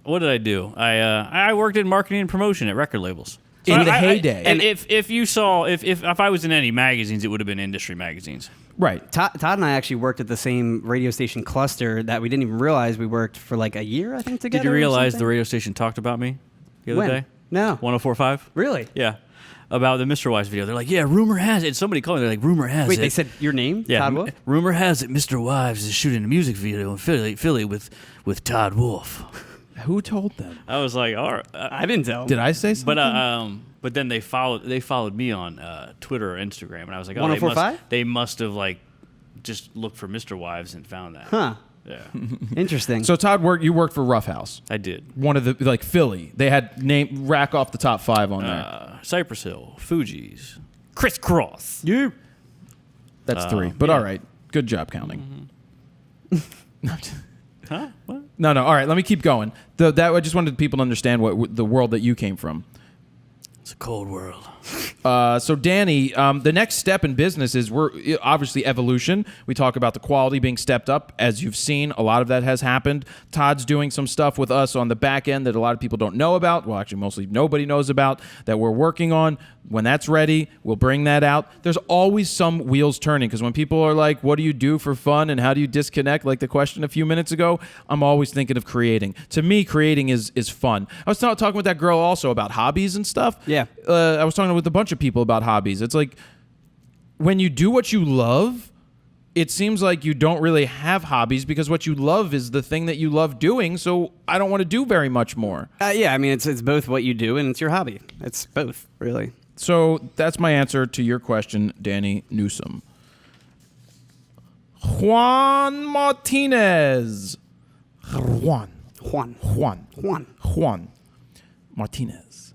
What did I do? I worked in marketing and promotion at record labels. In the heyday. And if you saw if I was in any magazines, it would have been industry magazines. Right. Todd and I actually worked at the same radio station cluster that we didn't even realize we worked for like a year, I think, together. Did you realize or the radio station talked about me the other When? day? No. 104.5? Really? Yeah. About the Mr. Wives video. They're like, yeah, rumor has it. Somebody called me. They're like, rumor has it. Wait, they said your name? Yeah. Todd Wolf? Rumor has it Mr. Wives is shooting a music video in Philly with Todd Wolf. Who told them? I was like, all right. I didn't tell. Did I say something? But then they followed me on Twitter or Instagram, and I was like, oh, 104.5? they must have like just looked for Mr. Wives and found that. Huh. Yeah. Interesting. So Todd, you worked for Rough House. I did. One of the Philly. They had rack off the top 5 on there. Cypress Hill, Fuji's, Crisscross. Yeah. That's 3. But yeah. all right, good job counting. Huh? What? No. All right, let me keep going. I just wanted people to understand what the world that you came from. It's a cold world. So Danny, the next step in business is we're obviously evolution. We talk about the quality being stepped up. As you've seen, a lot of that has happened. Todd's doing some stuff with us on the back end that a lot of people don't know about. Well, actually, mostly nobody knows about that we're working on. When that's ready, we'll bring that out. There's always some wheels turning because when people are like, what do you do for fun and how do you disconnect, like the question a few minutes ago, I'm always thinking of creating. To me, creating is fun. I was talking with that girl also about hobbies and stuff. Yeah. I was talking with a bunch of people about hobbies. It's like when you do what you love, it seems like you don't really have hobbies because what you love is the thing that you love doing. So I don't want to do very much more. Yeah, I mean, it's both what you do and it's your hobby. It's both, really. So that's my answer to your question, Danny Newsom. Juan Martinez. Juan Martinez.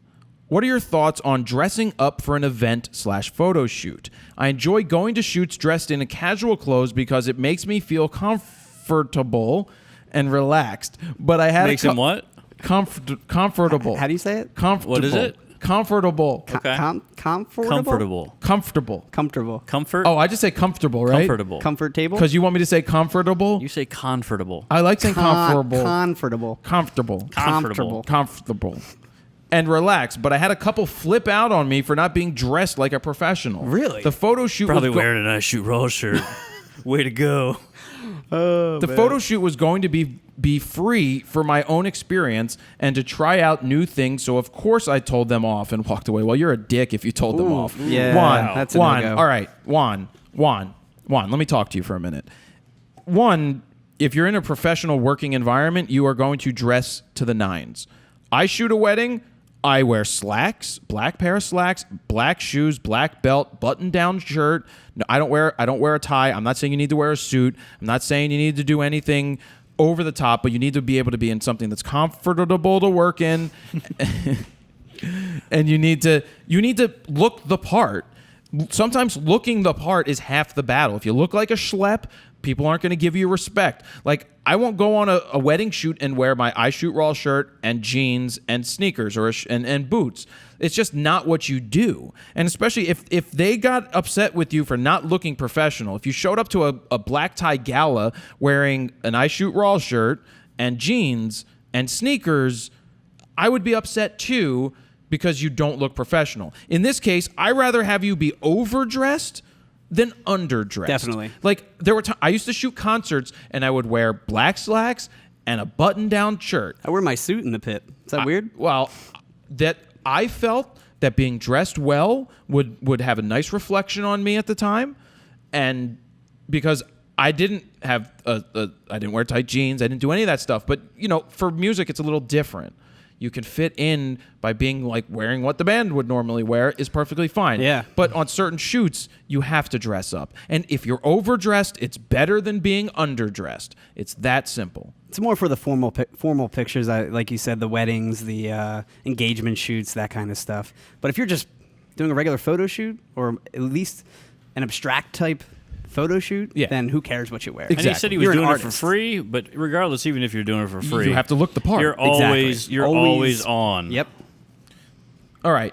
What are your thoughts on dressing up for an event / photo shoot? I enjoy going to shoots dressed in casual clothes because it makes me feel comfortable and relaxed. But I had Makes him what? Comfortable. How do you say it? Comfortable. What is it? Comfortable. Okay. Comfortable? Comfortable. Comfortable. Comfort. Oh, I just say comfortable, right? Comfortable. Comfort table? Because you want me to say comfortable? You say comfortable. I like saying comfortable. Comfortable. Comfortable. Comfortable. Comfortable. And relax. But I had a couple flip out on me for not being dressed like a professional. Really? The photo shoot Probably was wearing a nice shoot raw shirt. Way to go. the photo shoot was going to be free for my own experience and to try out new things. So of course I told them off and walked away. Well, you're a dick if you told them off. Yeah, Juan, that's a Juan. no-go. All right, Juan. Let me talk to you for a minute. One, if you're in a professional working environment, you are going to dress to the nines. I shoot a wedding. I wear slacks, black pair of slacks, black shoes, black belt, button-down shirt. No, I don't wear a tie. I'm not saying you need to wear a suit. I'm not saying you need to do anything over the top, but you need to be able to be in something that's comfortable to work in. And you need to look the part. Sometimes looking the part is half the battle. If you look like a schlep, people aren't going to give you respect. Like, I won't go on a wedding shoot and wear my I Shoot Raw shirt and jeans and sneakers and boots. It's just not what you do. And especially if they got upset with you for not looking professional, if you showed up to a black tie gala wearing an I Shoot Raw shirt and jeans and sneakers, I would be upset too because you don't look professional. In this case, I'd rather have you be overdressed than underdressed. Definitely. Like, there were I used to shoot concerts and I would wear black slacks and a button-down shirt. I wear my suit in the pit. Is that weird? Well, that I felt that being dressed well would have a nice reflection on me at the time, and because I didn't have I didn't wear tight jeans, I didn't do any of that stuff. But for music, it's a little different. You can fit in by being like wearing what the band would normally wear is perfectly fine. Yeah. But on certain shoots, you have to dress up. And if you're overdressed, it's better than being underdressed. It's that simple. It's more for the formal pictures, like you said, the weddings, the engagement shoots, that kind of stuff. But if you're just doing a regular photo shoot, or at least an abstract type photo shoot, then who cares what you wear? Exactly. And he said he was doing it for free, but regardless, even if you're doing it for free, you have to look the part. You're always on. Yep. All right.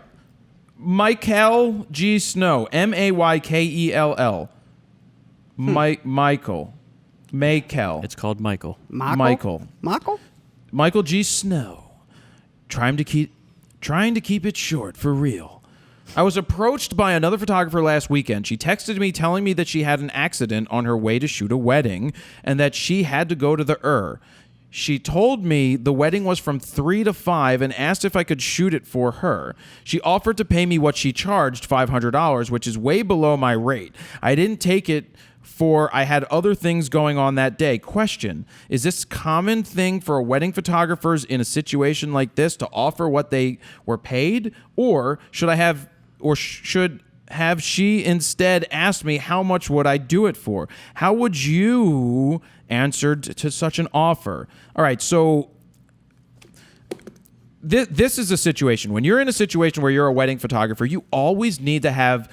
Michael G. Snow, Maykell. Michael. It's called Michael. Michael G. Snow. Trying to keep it short for real. I was approached by another photographer last weekend. She texted me telling me that she had an accident on her way to shoot a wedding and that she had to go to the She told me the wedding was from 3 to 5 and asked if I could shoot it for her. She offered to pay me what she charged, $500, which is way below my rate. I didn't take it for I had other things going on that day. Question, is this common thing for wedding photographers in a situation like this to offer what they were paid? Or should have she instead asked me how much would I do it for? How would you answer to such an offer? All right, so this is a situation. When you're in a situation where you're a wedding photographer, you always need to have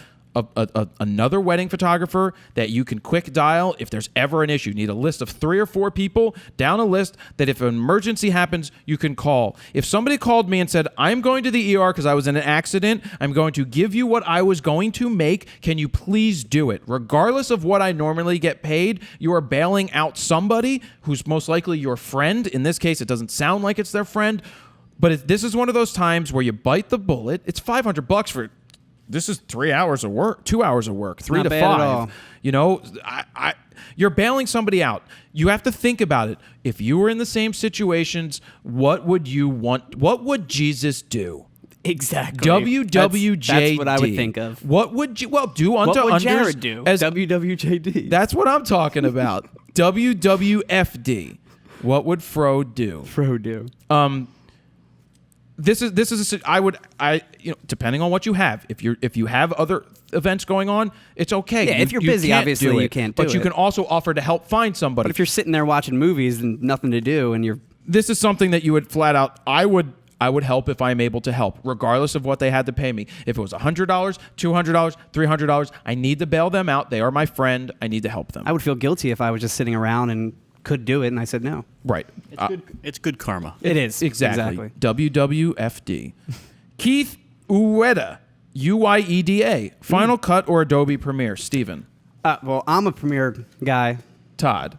another wedding photographer that you can quick dial if there's ever an issue. You need a list of 3 or 4 people down a list that if an emergency happens, you can call. If somebody called me and said, I'm going to the ER because I was in an accident, I'm going to give you what I was going to make, can you please do it? Regardless of what I normally get paid, you are bailing out somebody who's most likely your friend. In this case, it doesn't sound like it's their friend, but this is one of those times where you bite the bullet. It's $500 for this is 3 hours of work, 2 hours of work, 3 to 5. You're bailing somebody out. You have to think about it. If you were in the same situations, what would you want? What would Jesus do? Exactly. WWJD. That's what I would think of. What would you? Well, do unto what would unders Jared do? As WWJD. That's what I'm talking about. WWFD. What would Fro do? This is depending on what you have. If you have other events going on, it's okay. Yeah, if you're busy, obviously you can't do it. But you can also offer to help find somebody. But if you're sitting there watching movies and nothing to do, and this is something that you would flat out. I would help if I'm able to help, regardless of what they had to pay me. If it was $100, $200, $300, I need to bail them out. They are my friend. I need to help them. I would feel guilty if I was just sitting around and could do it, and I said no. Right. It's good karma. It is. Exactly. WWFD. Keith Ueda, UYEDA. Final Cut or Adobe Premiere? Steven. Well, I'm a Premiere guy. Todd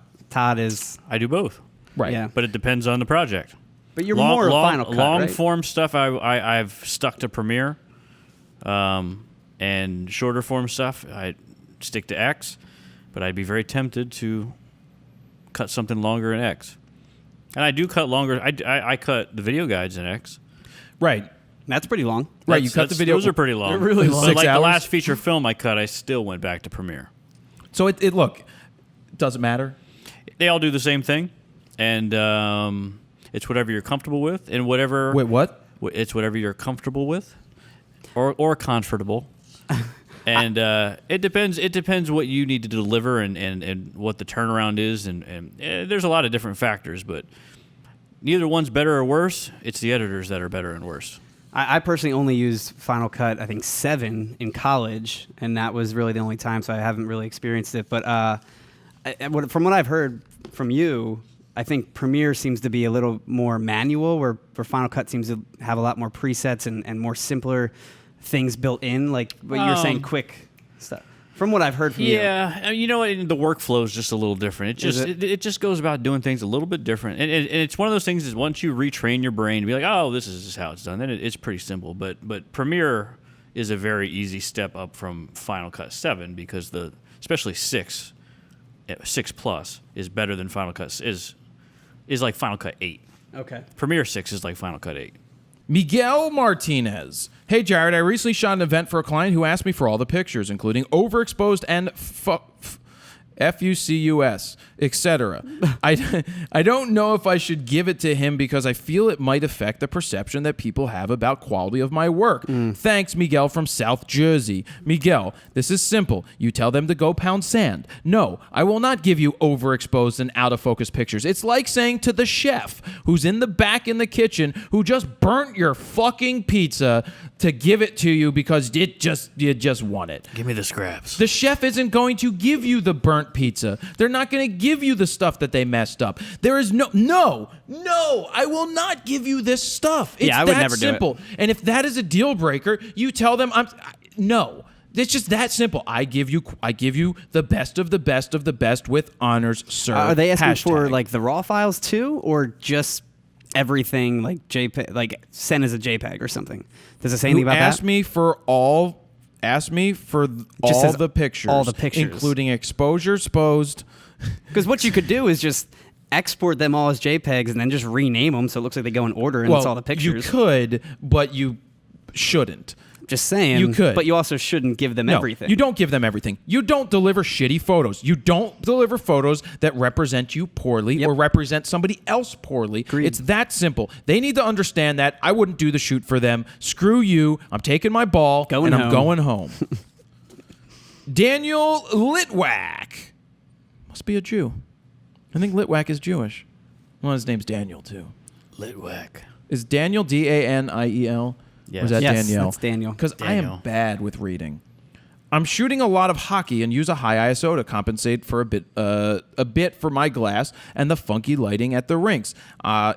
is... I do both. Right. Yeah. But it depends on the project. But you're more of Final Cut, long right? form stuff, I've stuck to Premiere. And shorter form stuff, I stick to X. But I'd be very tempted to cut something longer in X. And I do cut longer. I cut the video guides in X. Right. That's pretty long. Right, you cut the video. Those are pretty long. They're really long. But 6 like hours? the last feature film I cut, I still went back to Premiere. So it look, it doesn't matter. They all do the same thing. And it's whatever you're comfortable with and whatever... Wait, what? It's whatever you're comfortable with, or comfortable. And it depends what you need to deliver and what the turnaround is, and there's a lot of different factors, but neither one's better or worse. It's the editors that are better and worse. I personally only used Final Cut, I think 7 in college, and that was really the only time, so I haven't really experienced it. But from what I've heard from you, I think Premiere seems to be a little more manual, where Final Cut seems to have a lot more presets and more simpler things built in, like what you're saying, quick stuff. From what I've heard from you. Yeah, you know what? The workflow is just a little different. It just goes about doing things a little bit different. And it's one of those things is once you retrain your brain to be like, oh, this is just how it's done, then it's pretty simple. But Premiere is a very easy step up from Final Cut 7 because especially 6 Plus is better than Final Cut is like Final Cut 8. Okay. Premiere 6 is like Final Cut 8. Miguel Martinez. Hey, Jared, I recently shot an event for a client who asked me for all the pictures, including overexposed and FUCUS, etc. I don't know if I should give it to him because I feel it might affect the perception that people have about quality of my work. Thanks, Miguel from South Jersey. Miguel, this is simple. You tell them to go pound sand. No, I will not give you overexposed and out of focus pictures. It's like saying to the chef who's in the back in the kitchen who just burnt your fucking pizza to give it to you because you just want it. Give me the scraps. The chef isn't going to give you the burnt pizza. They're not going to give you the stuff that they messed up. There is no, I will not give you this stuff. It's I would that never simple. do it. And if that is a deal breaker, you tell them no. It's just that simple. I give you the best of the best of the best with honors, sir. Are they asking Hashtag. for like the raw files too, or just everything like JPEG, like send as a JPEG or something? Does it say anything about that? Ask me for all the pictures, including exposures, exposed. Because what you could do is just export them all as JPEGs and then just rename them so it looks like they go in order and it's all the pictures. You could, but you shouldn't. Just saying. You could. But you also shouldn't give them everything. You don't give them everything. You don't deliver shitty photos. You don't deliver photos that represent you poorly or represent somebody else poorly. Agreed. It's that simple. They need to understand that. I wouldn't do the shoot for them. Screw you. I'm taking my ball and I'm going home. Daniel Litwack. Must be a Jew. I think Litwack is Jewish. Well, his name's Daniel, too. Litwack. Is Daniel Daniel? Yes. Or is that Yes, Danielle? that's Daniel. Because I am bad with reading. I'm shooting a lot of hockey and use a high ISO to compensate for a bit for my glass and the funky lighting at the rinks.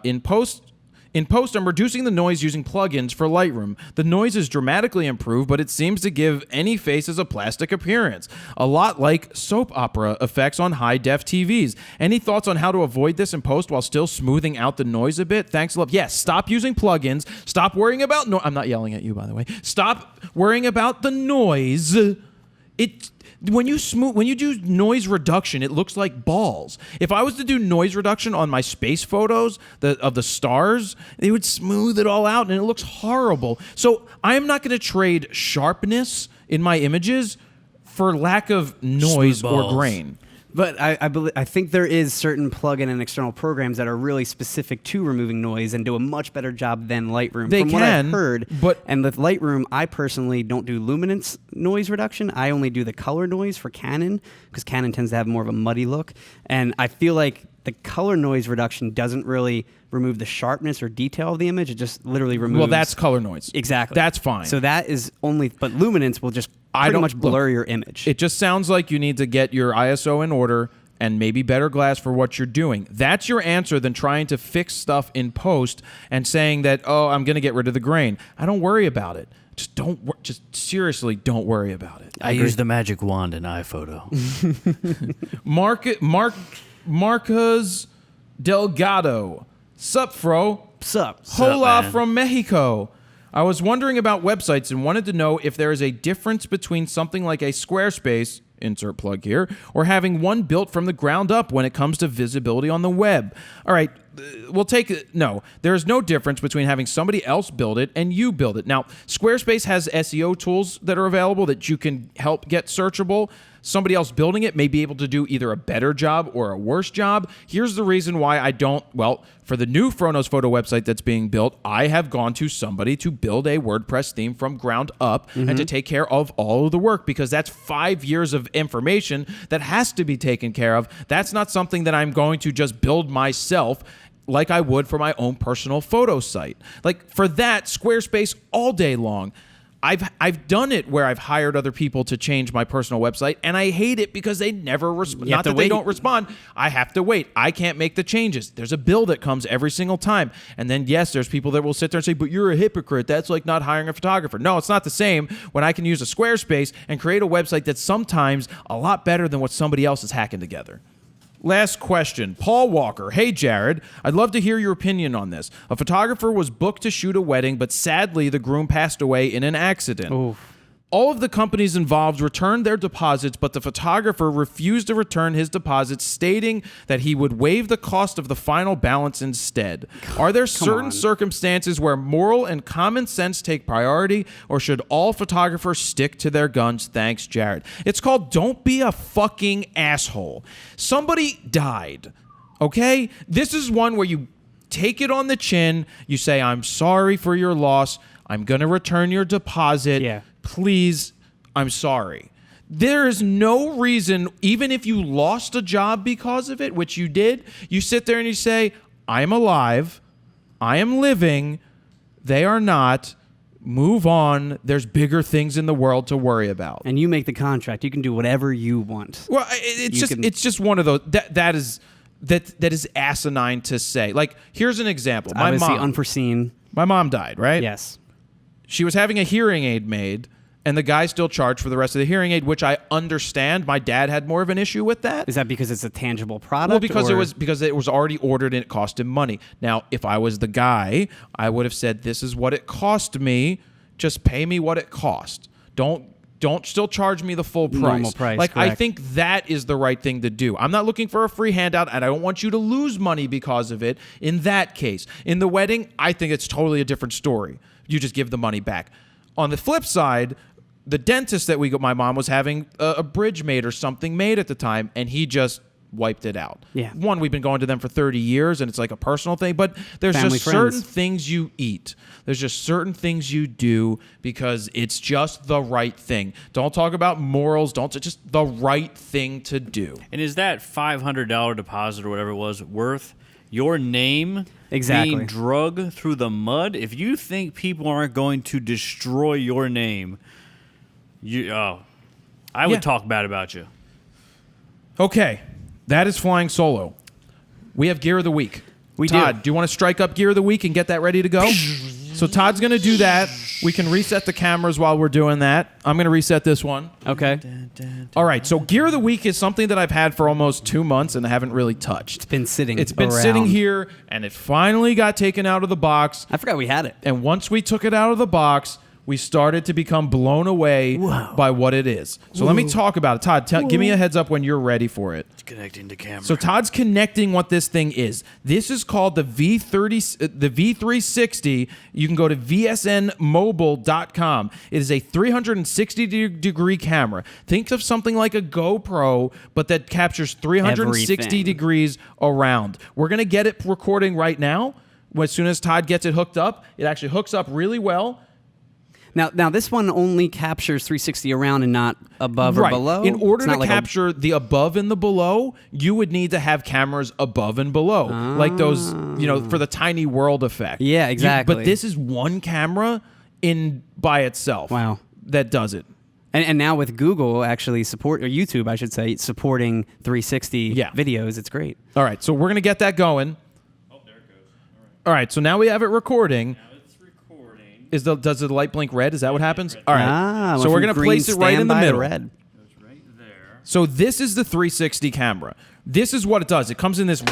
In post, I'm reducing the noise using plugins for Lightroom. The noise is dramatically improved, but it seems to give any faces a plastic appearance, a lot like soap opera effects on high-def TVs. Any thoughts on how to avoid this in post while still smoothing out the noise a bit? Thanks a lot. Yes, stop using plugins. Stop worrying about I'm not yelling at you, by the way. Stop worrying about the noise. When you do noise reduction, it looks like balls. If I was to do noise reduction on my space photos of the stars, they would smooth it all out, and it looks horrible. So I am not going to trade sharpness in my images for lack of noise or grain. But I think there is certain plugin and external programs that are really specific to removing noise and do a much better job than Lightroom. They From what I've heard, but and with Lightroom, I personally don't do luminance noise reduction. I only do the color noise for Canon because Canon tends to have more of a muddy look. And I feel like the color noise reduction doesn't really remove the sharpness or detail of the image. It just literally removes... Well, that's color noise. Exactly. That's fine. So that is only... But luminance will just pretty much blur your image. It just sounds like you need to get your ISO in order and maybe better glass for what you're doing. That's your answer than trying to fix stuff in post and saying that, oh, I'm going to get rid of the grain. I don't worry about it. Just seriously, don't worry about it. I use the magic wand in iPhoto. Marcos Delgado. Sup, fro? Sup? Hola man? from Mexico. I was wondering about websites and wanted to know if there is a difference between something like a Squarespace, insert plug here, or having one built from the ground up when it comes to visibility on the web. All right, we'll take it. No, there's no difference between having somebody else build it and you build it. Now, Squarespace has SEO tools that are available that you can help get searchable. Somebody else building it may be able to do either a better job or a worse job. Here's the reason why I don't. Well, for the new FroKnowsPhoto website that's being built, I have gone to somebody to build a WordPress theme from ground up and to take care of all of the work, because that's 5 years of information that has to be taken care of. That's not something that I'm going to just build myself like I would for my own personal photo site. Like, for that, Squarespace all day long. I've done it where I've hired other people to change my personal website, and I hate it because they never respond. Not that they don't respond. I have to wait. I can't make the changes. There's a bill that comes every single time. And then, yes, there's people that will sit there and say, but you're a hypocrite. That's like not hiring a photographer. No, it's not the same when I can use a Squarespace and create a website that's sometimes a lot better than what somebody else is hacking together. Last question. Paul Walker. Hey, Jared. I'd love to hear your opinion on this. A photographer was booked to shoot a wedding, but sadly, the groom passed away in an accident. Oof. All of the companies involved returned their deposits, but the photographer refused to return his deposits, stating that he would waive the cost of the final balance instead. Are there certain circumstances where moral and common sense take priority, or should all photographers stick to their guns? Thanks, Jared. It's called Don't Be a Fucking Asshole. Somebody died, okay? This is one where you take it on the chin. You say, I'm sorry for your loss. I'm going to return your deposit. Yeah. Please, I'm sorry. There is no reason, even if you lost a job because of it, which you did, you sit there and you say, I am alive, I am living, they are not, move on, there's bigger things in the world to worry about. And you make the contract. You can do whatever you want. Well, it's just one of those, that is asinine to say. Like, here's an example. My obviously mom, unforeseen. My mom died, right? Yes. She was having a hearing aid made, and the guy still charged for the rest of the hearing aid, which I understand. My dad had more of an issue with that. Is that because it's a tangible product? Well, because it was already ordered and it cost him money. Now, if I was the guy, I would have said, this is what it cost me. Just pay me what it cost. Don't still charge me the full price. Normal price, like, correct. I think that is the right thing to do. I'm not looking for a free handout, and I don't want you to lose money because of it in that case. In the wedding, I think it's totally a different story. You just give the money back. On the flip side, the dentist that my mom was having a bridge made or something made at the time, and he just wiped it out. Yeah. One, we've been going to them for 30 years, and it's like a personal thing, but there's Family, just friends. certain things you eat. There's just certain things you do because it's just the right thing. Don't talk about morals. Just the right thing to do. And is that $500 deposit or whatever it was worth your name being drug through the mud? If you think people aren't going to destroy your name, I would talk bad about you. Okay, that is flying solo. We have Gear of the Week. Todd, do you want to strike up Gear of the Week and get that ready to go? So Todd's going to do that. We can reset the cameras while we're doing that. I'm going to reset this one. Okay. All right, so Gear of the Week is something that I've had for almost 2 months and I haven't really touched. It's been sitting sitting here, and it finally got taken out of the box. I forgot we had it. And once we took it out of the box, we started to become blown away by what it is. So let me talk about it. Todd, give me a heads up when you're ready for it. It's connecting to camera. So Todd's connecting what this thing is. This is called the V360. You can go to vsnmobile.com. It is a 360-degree camera. Think of something like a GoPro, but that captures 360 degrees around. We're going to get it recording right now. As soon as Todd gets it hooked up, it actually hooks up really well. Now this one only captures 360 around and not above or below? In order to capture the above and the below, you would need to have cameras above and below, like those, for the tiny world effect. Yeah, exactly. But this is one camera by itself. Wow. That does it. And now with Google actually or YouTube, I should say, supporting 360 videos, it's great. All right, so we're going to get that going. Oh, there it goes. All right, so now we have it recording. Does the light blink red? Is that what happens? All right. So we're going to place it right in the middle. Goes right there. So this is the 360 camera. This is what it does. It comes in this...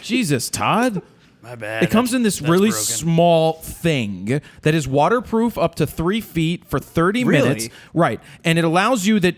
Jesus, Todd. My bad. It comes in this really small thing that is waterproof up to 3 feet for 30 minutes. Right. And it allows you that...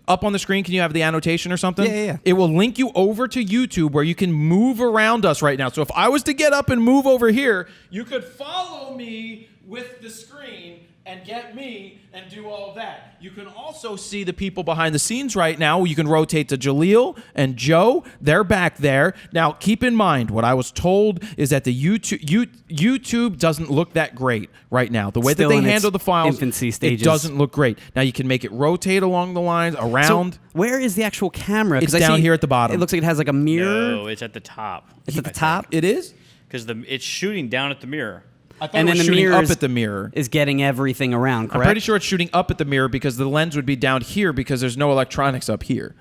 up on the screen, can you have the annotation or something? Yeah. It will link you over to YouTube where you can move around us right now. So if I was to get up and move over here, you could follow me with the screen and get me and do all of that. You can also see the people behind the scenes right now. You can rotate to Jaleel and Joe. They're back there. Now, keep in mind, what I was told is that the YouTube doesn't look that great right now. The way Still that in they its handle the files, infancy it stages. doesn't look great. Now, you can make it rotate along the lines, around. So where is the actual camera? 'Cause It's I down see here at the bottom. It looks like it has like a mirror. No, it's at the top. It's at the top. It is? Because it's shooting down at the mirror. I thought And it was then the shooting mirror up at the mirror. Is getting everything around, correct? I'm pretty sure it's shooting up at the mirror because the lens would be down here because there's no electronics up here.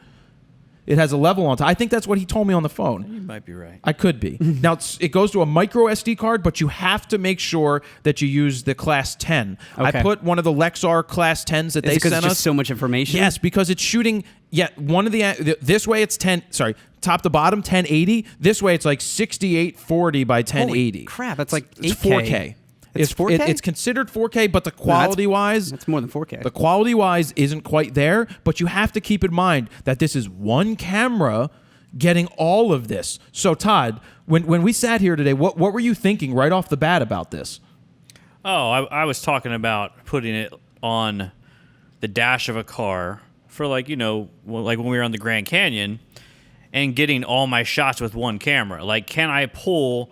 It has a level on top. I think that's what he told me on the phone. You might be right. I could be. Now, it goes to a micro SD card, but you have to make sure that you use the Class 10. Okay. I put one of the LEXAR Class 10s that they because sent it's us. just so much information. Yes, because it's shooting. Yeah, one of this way it's 10. Sorry, top to bottom 1080. This way it's like 6840 by 1080. Holy crap, that's like It's 8K. 4K. It's 4K? It's considered 4K, but the quality-wise, That's more than 4K. the quality-wise isn't quite there. But you have to keep in mind that this is one camera getting all of this. So, Todd, when we sat here today, what were you thinking right off the bat about this? Oh, I was talking about putting it on the dash of a car for like when we were on the Grand Canyon and getting all my shots with one camera. Like, can I pull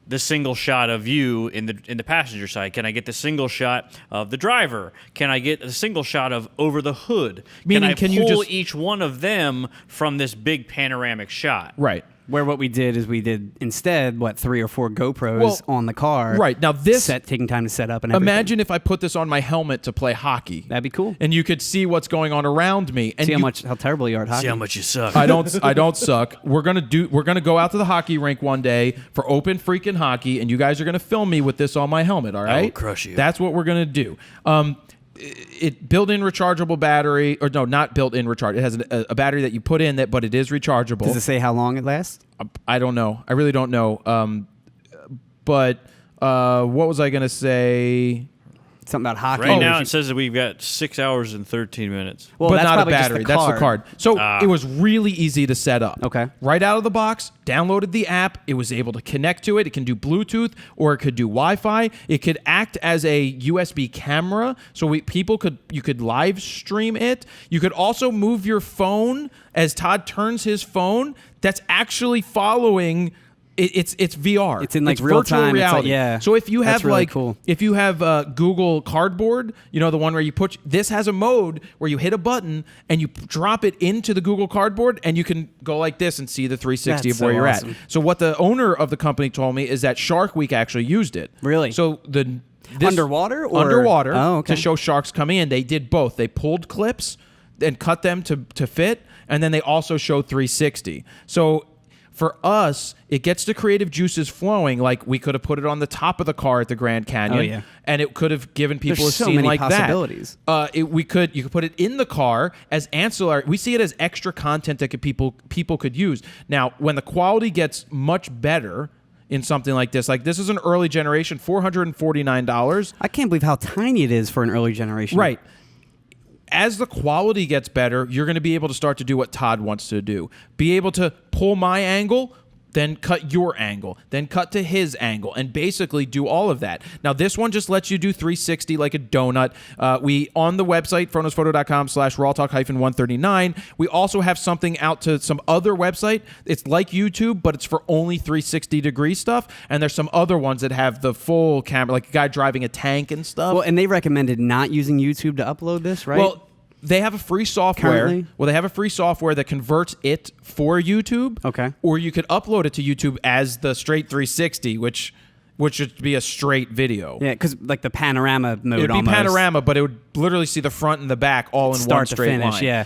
the single shot of you in the passenger side? Can I get the single shot of the driver? Can I get a single shot of over the hood? Meaning, can I can you pull just- each one of them from this big panoramic shot? Right. Where what we did is we did instead 3 or 4 GoPros on the car. Right. Now this taking time to set up and everything. Imagine if I put this on my helmet to play hockey. That'd be cool. And you could see what's going on around me. And See how terrible you are at hockey. See how much you suck. I don't suck. We're gonna go out to the hockey rink one day for open freaking hockey, and you guys are gonna film me with this on my helmet. All right? I will crush you. That's what we're gonna do. It built-in rechargeable battery, or no, not built-in recharge. It has a battery that you put in that, but it is rechargeable. Does it say how long it lasts? I don't know. I really don't know. But what was I gonna say? Something about hockey. Right now it says that we've got 6 hours and 13 minutes. Well, But that's not a probably just battery. the That's the card. card. So it was really easy to set up. Okay. Right out of the box, downloaded the app. It was able to connect to it. It can do Bluetooth or it could do Wi-Fi. It could act as a USB camera. So you could live stream it. You could also move your phone as Todd turns his phone. That's actually following. It's VR. It's in like real virtual time. reality. Yeah. So if you That's have really cool. if you have Google Cardboard, the one where you put this has a mode where you hit a button and you drop it into the Google Cardboard and you can go like this and see the 360 That's of where so you're awesome. at. So what the owner of the company told me is that Shark Week actually used it. Really? So this Underwater or underwater Oh, okay. to show sharks coming in. They did both. They pulled clips and cut them to fit, and then they also show 360. So for us, it gets the creative juices flowing. Like we could have put it on the top of the car at the Grand Canyon, Oh, yeah. and it could have given people There's a so scene many like possibilities. that. You could put it in the car as ancillary. We see it as extra content that people could use. Now, when the quality gets much better in something like this is an early generation, $449. I can't believe how tiny it is for an early generation. Right. As the quality gets better, you're going to be able to start to do what Todd wants to do. Be able to pull my angle, then cut your angle, then cut to his angle, and basically do all of that. Now, this one just lets you do 360 like a donut. We, on the website, FroKnowsPhoto.com/RAWtalk-139, we also have something out to some other website. It's like YouTube, but it's for only 360-degree stuff, and there's some other ones that have the full camera, like a guy driving a tank and stuff. Well, and they recommended not using YouTube to upload this, right? Well, they have a free software. Currently? Well, they have a free software that converts it for YouTube. Okay. Or you could upload it to YouTube as the straight 360, which should be a straight video. yeah, because like the panorama mode. It would be almost. panorama, but it would literally see the front and the back all in Start one to straight finish. line. Yeah.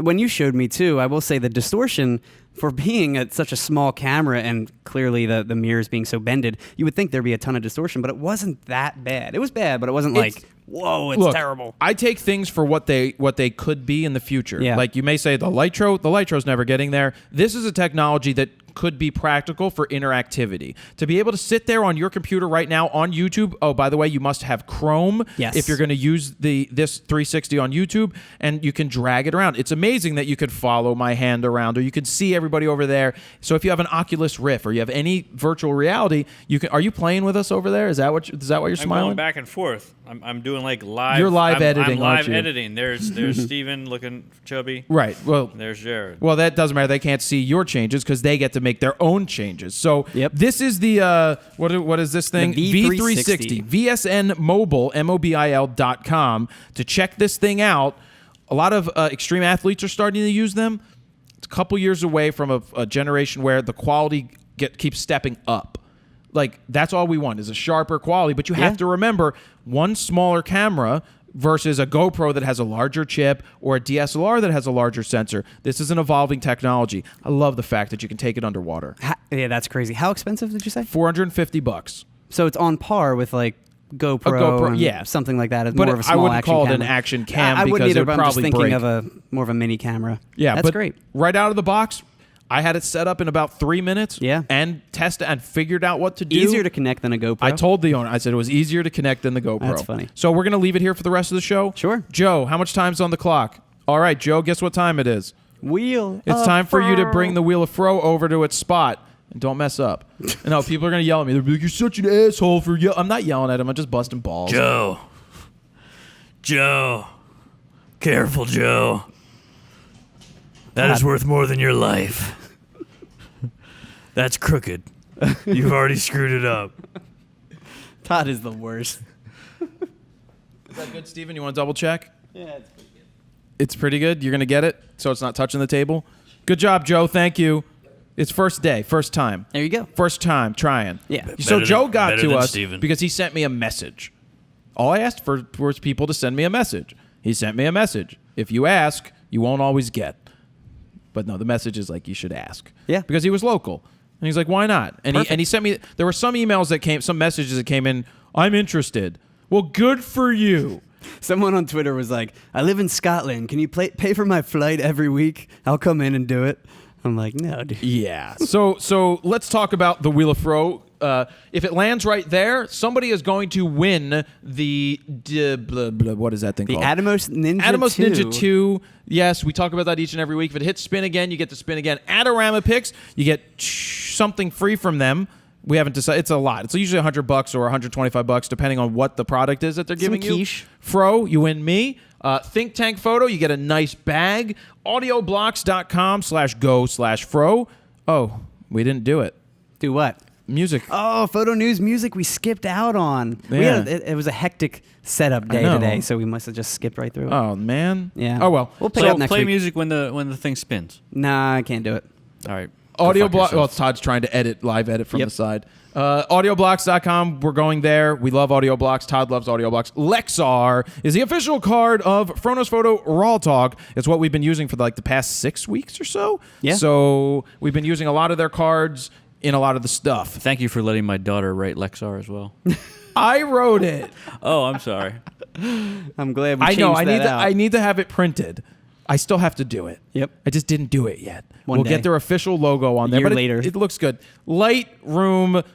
When you showed me too, I will say the distortion for being at such a small camera and clearly the mirrors being so bended, you would think there'd be a ton of distortion, but it wasn't that bad. It was bad, but it wasn't like, whoa, it's Look, terrible. I take things for what they could be in the future. Yeah. Like you may say the Lytro's never getting there. This is a technology that could be practical for interactivity. To be able to sit there on your computer right now on YouTube. Oh, by the way, you must have Chrome if you're going to use this 360 on YouTube, and you can drag it around. It's amazing that you could follow my hand around, or you can see everybody over there. So if you have an Oculus Rift or you have any virtual reality, you can. Are you playing with us over there? Is that what you're smiling? I'm going back and forth. I'm doing like live. You're live editing. I'm live aren't you? editing. There's Steven looking chubby. Right. Well, there's Jared. Well, that doesn't matter. They can't see your changes because they get to make their own changes. So this is the what is this thing? The V360. VSN Mobile MOBIL.com to check this thing out. A lot of extreme athletes are starting to use them. It's a couple years away from a generation where the quality keeps stepping up. Like, that's all we want is a sharper quality. But you have to remember, one smaller camera versus a GoPro that has a larger chip or a DSLR that has a larger sensor. This is an evolving technology. I love the fact that you can take it underwater. Yeah, that's crazy. How expensive did you say? $450. So it's on par with like GoPro, and something like that. It's but more of a small I wouldn't action call it camera. an action cam I because wouldn't either, it would but I'm just probably thinking break. of more of a mini camera. Yeah, that's but great. Right out of the box, I had it set up in about 3 minutes. Yeah. And tested and figured out what to do. Easier to connect than a GoPro. I told the owner, I said it was easier to connect than the GoPro. That's funny. So we're going to leave it here for the rest of the show? Sure. Joe, how much time's on the clock? All right, Joe, guess what time it is? Wheel. It's time for you to bring the Wheel of Fro over to its spot. And don't mess up. No, people are going to yell at me. They'll be like, you're such an asshole for yelling. I'm not yelling at him. I'm just busting balls. Joe. Careful, Joe. That is worth more than your life. That's crooked. You've already screwed it up. Todd is the worst. Is that good, Steven? You want to double check? Yeah, it's pretty good. It's pretty good? You're going to get it? So it's not touching the table? Good job, Joe. Thank you. It's first day, first time. There you go. First time trying. Yeah. So Joe got to us Steven. because he sent me a message. All I asked for was people to send me a message. He sent me a message. If you ask, you won't always get. But no, the message is like, you should ask. Yeah. Because he was local. And he's like, why not? And he sent me, there were some emails that came, some messages that came in, I'm interested. Well, good for you. Someone on Twitter was like, I live in Scotland. Can you pay for my flight every week? I'll come in and do it. I'm like, no, dude. Yeah. So let's talk about the Wheel of Fro. If it lands right there, somebody is going to win the what is that thing called? The Atomos Ninja Atomos 2. Ninja 2. Yes, we talk about that each and every week. If it hits spin again, you get to spin again. Adorama picks, you get something free from them. We haven't decided. It's a lot. It's usually $100 or $125, depending on what the product is that they're giving you. Quiche. Fro, you win me. Think Tank Photo, you get a nice bag. Audioblocks.com/go/fro. Oh, we didn't do it. Do what? Music. Oh, photo news music we skipped out on. Yeah. It was a hectic setup day today, so we must have just skipped right through it. Oh, man. Yeah. Oh, well. We'll pick it up next play week. music when the thing spins. Nah, I can't do it. All right. Audio block. Well, Todd's trying to live edit from the side. Audioblocks.com. We're going there. We love Audioblocks. Todd loves Audioblocks. LEXAR is the official card of FroKnowsPhoto RAWtalk. It's what we've been using for like the past 6 weeks or so. Yeah. So we've been using a lot of their cards in a lot of the stuff. Thank you for letting my daughter write LEXAR as well. I wrote it. Oh, I'm sorry. I'm glad we changed that out. I need to have it printed. I still have to do it. Yep. I just didn't do it yet. One we'll day. get their official logo on there. Year But later. It looks good. Lightroom,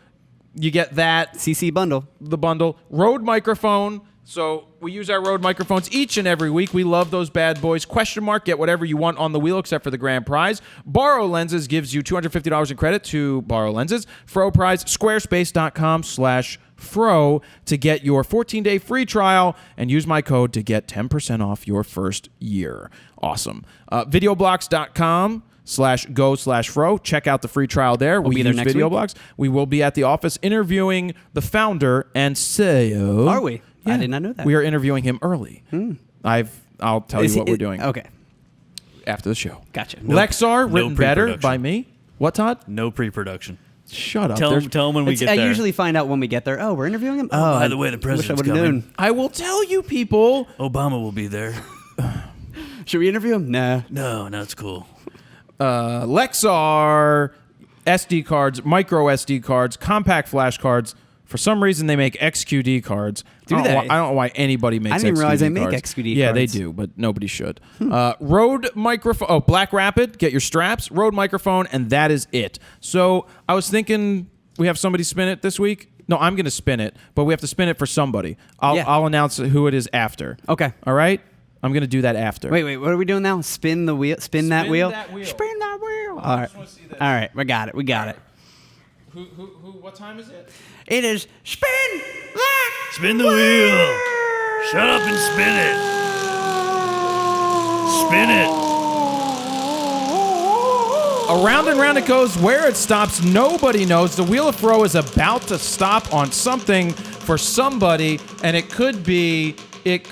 you get that. CC bundle. The bundle. Rode microphone. So we use our Rode microphones each and every week. We love those bad boys. Question mark, get whatever you want on the wheel except for the grand prize. Borrow Lenses gives you $250 in credit to borrow lenses. Fro prize, squarespace.com/Fro to get your 14-day free trial and use my code to get 10% off your first year. Awesome. Videoblocks.com/go/Fro. Check out the free trial there. We'll be there next Video week. Blocks. We will be at the office interviewing the founder and CEO. Are we? I did not know that. We are interviewing him early. I'll tell you what we're doing Okay. after the show. Gotcha. LEXAR, written better pre-production. by me. What, Todd? No pre-production. Shut up. Tell There's- him when we get I there. usually find out when we get there. Oh, we're interviewing him? Oh, by the way, the wish I president's would've coming. known. I will tell you, people. Obama will be there. Should we interview him? Nah. No, it's cool. LEXAR, SD cards, micro SD cards, compact flash cards, For some reason, they make XQD cards. Do they? I don't know why anybody makes XQD cards. I didn't realize they make XQD Yeah, cards. they do, but nobody should. Rode microphone. Oh, Black Rapid. Get your straps. Rode microphone, and that is it. So I was thinking we have somebody spin it this week. No, I'm going to spin it, but we have to spin it for somebody. I'll announce who it is after. Okay. All right? I'm going to do that after. Wait, what are we doing now? Spin the wheel. Spin that wheel. Spin that wheel. All right. All right. We got it. Who? What time is it? It is spin that. Spin the wheel. Shut up and spin it. Spin it. Around and round it goes. Where it stops, nobody knows. The Wheel of Fro is about to stop on something for somebody, and it could be. Think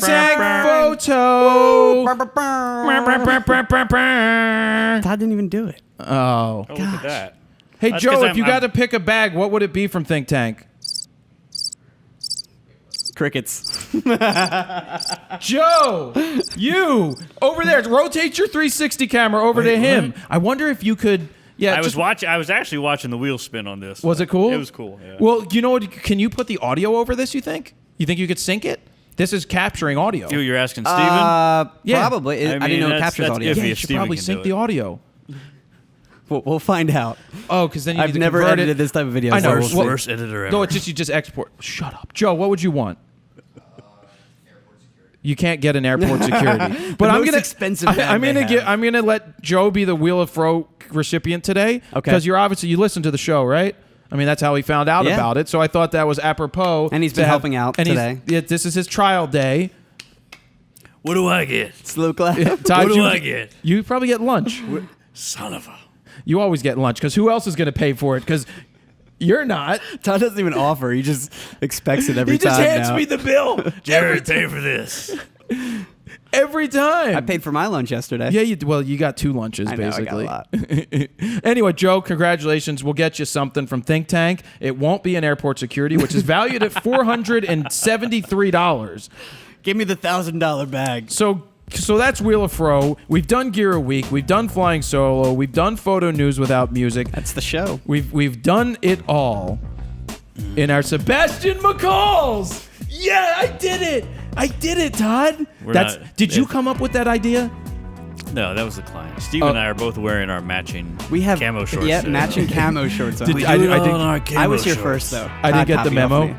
Tank Photo. Todd didn't even do it. Oh. Look at that. Hey, That's Joe, 'cause if you got to pick a bag, what would it be from Think Tank? Crickets. Joe, you over there, rotate your 360 camera over to him. I wonder if you could. Yeah, I was actually watching the wheel spin on this. Was it cool? It was cool. Yeah. Well, you know what? Can you put the audio over this? You think you could sync it? This is capturing audio. Dude, you're asking Steven? Yeah. Probably. I didn't know it captures audio. iffy Yeah, you if should Steven probably can sync do the it. audio. We'll find out. Oh, because then you need I've to never convert edited it. this type of video. I know. so- Well, Worst editor ever. No, it's just you just export. Shut up, Joe. What would you want? You can't get an airport security, but I'm most gonna expensive bag I'm they gonna have. I'm gonna let Joe be the Wheel of Fro recipient today. Okay. Because you listened to the show, right? I mean, that's how he found out Yeah. about it. So I thought that was apropos. And he's to been have- helping out and today. This is his trial day. What do I get? Slow clap. Todd, What do I get? You probably get lunch. Son of a... You always get lunch because who else is going to pay for it? Because you're not. Todd doesn't even offer. He just expects it every He time just hands now. me the bill. Jared, pay for this. Every time. I paid for my lunch yesterday. Yeah, you got 2 lunches, I know, I got basically. a lot. Anyway, Joe, congratulations. We'll get you something from Think Tank. It won't be an airport security, which is valued at $473. Give me the $1,000 bag. So that's Wheel of Fro. We've done Gear a Week. We've done Flying Solo. We've done Photo News without music. That's the show. We've done it all in our Sebastian McCalls. Yeah, I did it. I did it, Todd. Did you come up with that idea? No, that was the client. Steve and I are both wearing our matching camo shorts. Yeah, today. matching camo shorts. On. Did- We I- do it I all think- on our camo I was here shorts. first, though. I didn't Todd get the copied off memo. me.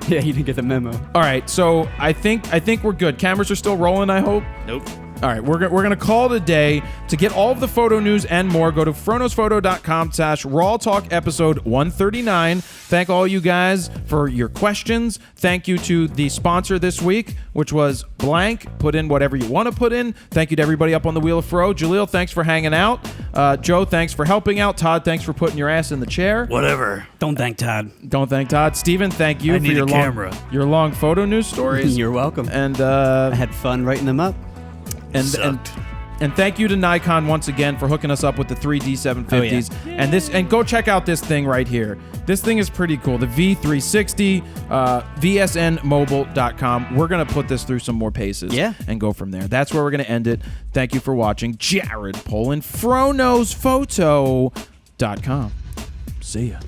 Yeah, you didn't get the memo. All right, so I think we're good. Cameras are still rolling, I hope. Nope. All right, we're gonna call it a day. To get all of the photo news and more, go to FroKnowsPhoto.com/RAWtalk episode 139. Thank all you guys for your questions. Thank you to the sponsor this week, which was Blank. Put in whatever you want to put in. Thank you to everybody up on the Wheel of Fro. Jaleel, thanks for hanging out. Joe, thanks for helping out. Todd, thanks for putting your ass in the chair. Whatever. Don't thank Todd. Don't thank Todd. Steven, thank you I for need your a camera. long photo news stories. You're welcome. And I had fun writing them up. And thank you to Nikon once again for hooking us up with the 3D750s. And go check out this thing right here. This thing is pretty cool. The V360, vsnmobile.com. We're going to put this through some more paces and go from there. That's where we're going to end it. Thank you for watching. Jared Poland, FroKnowsPhoto.com. See ya.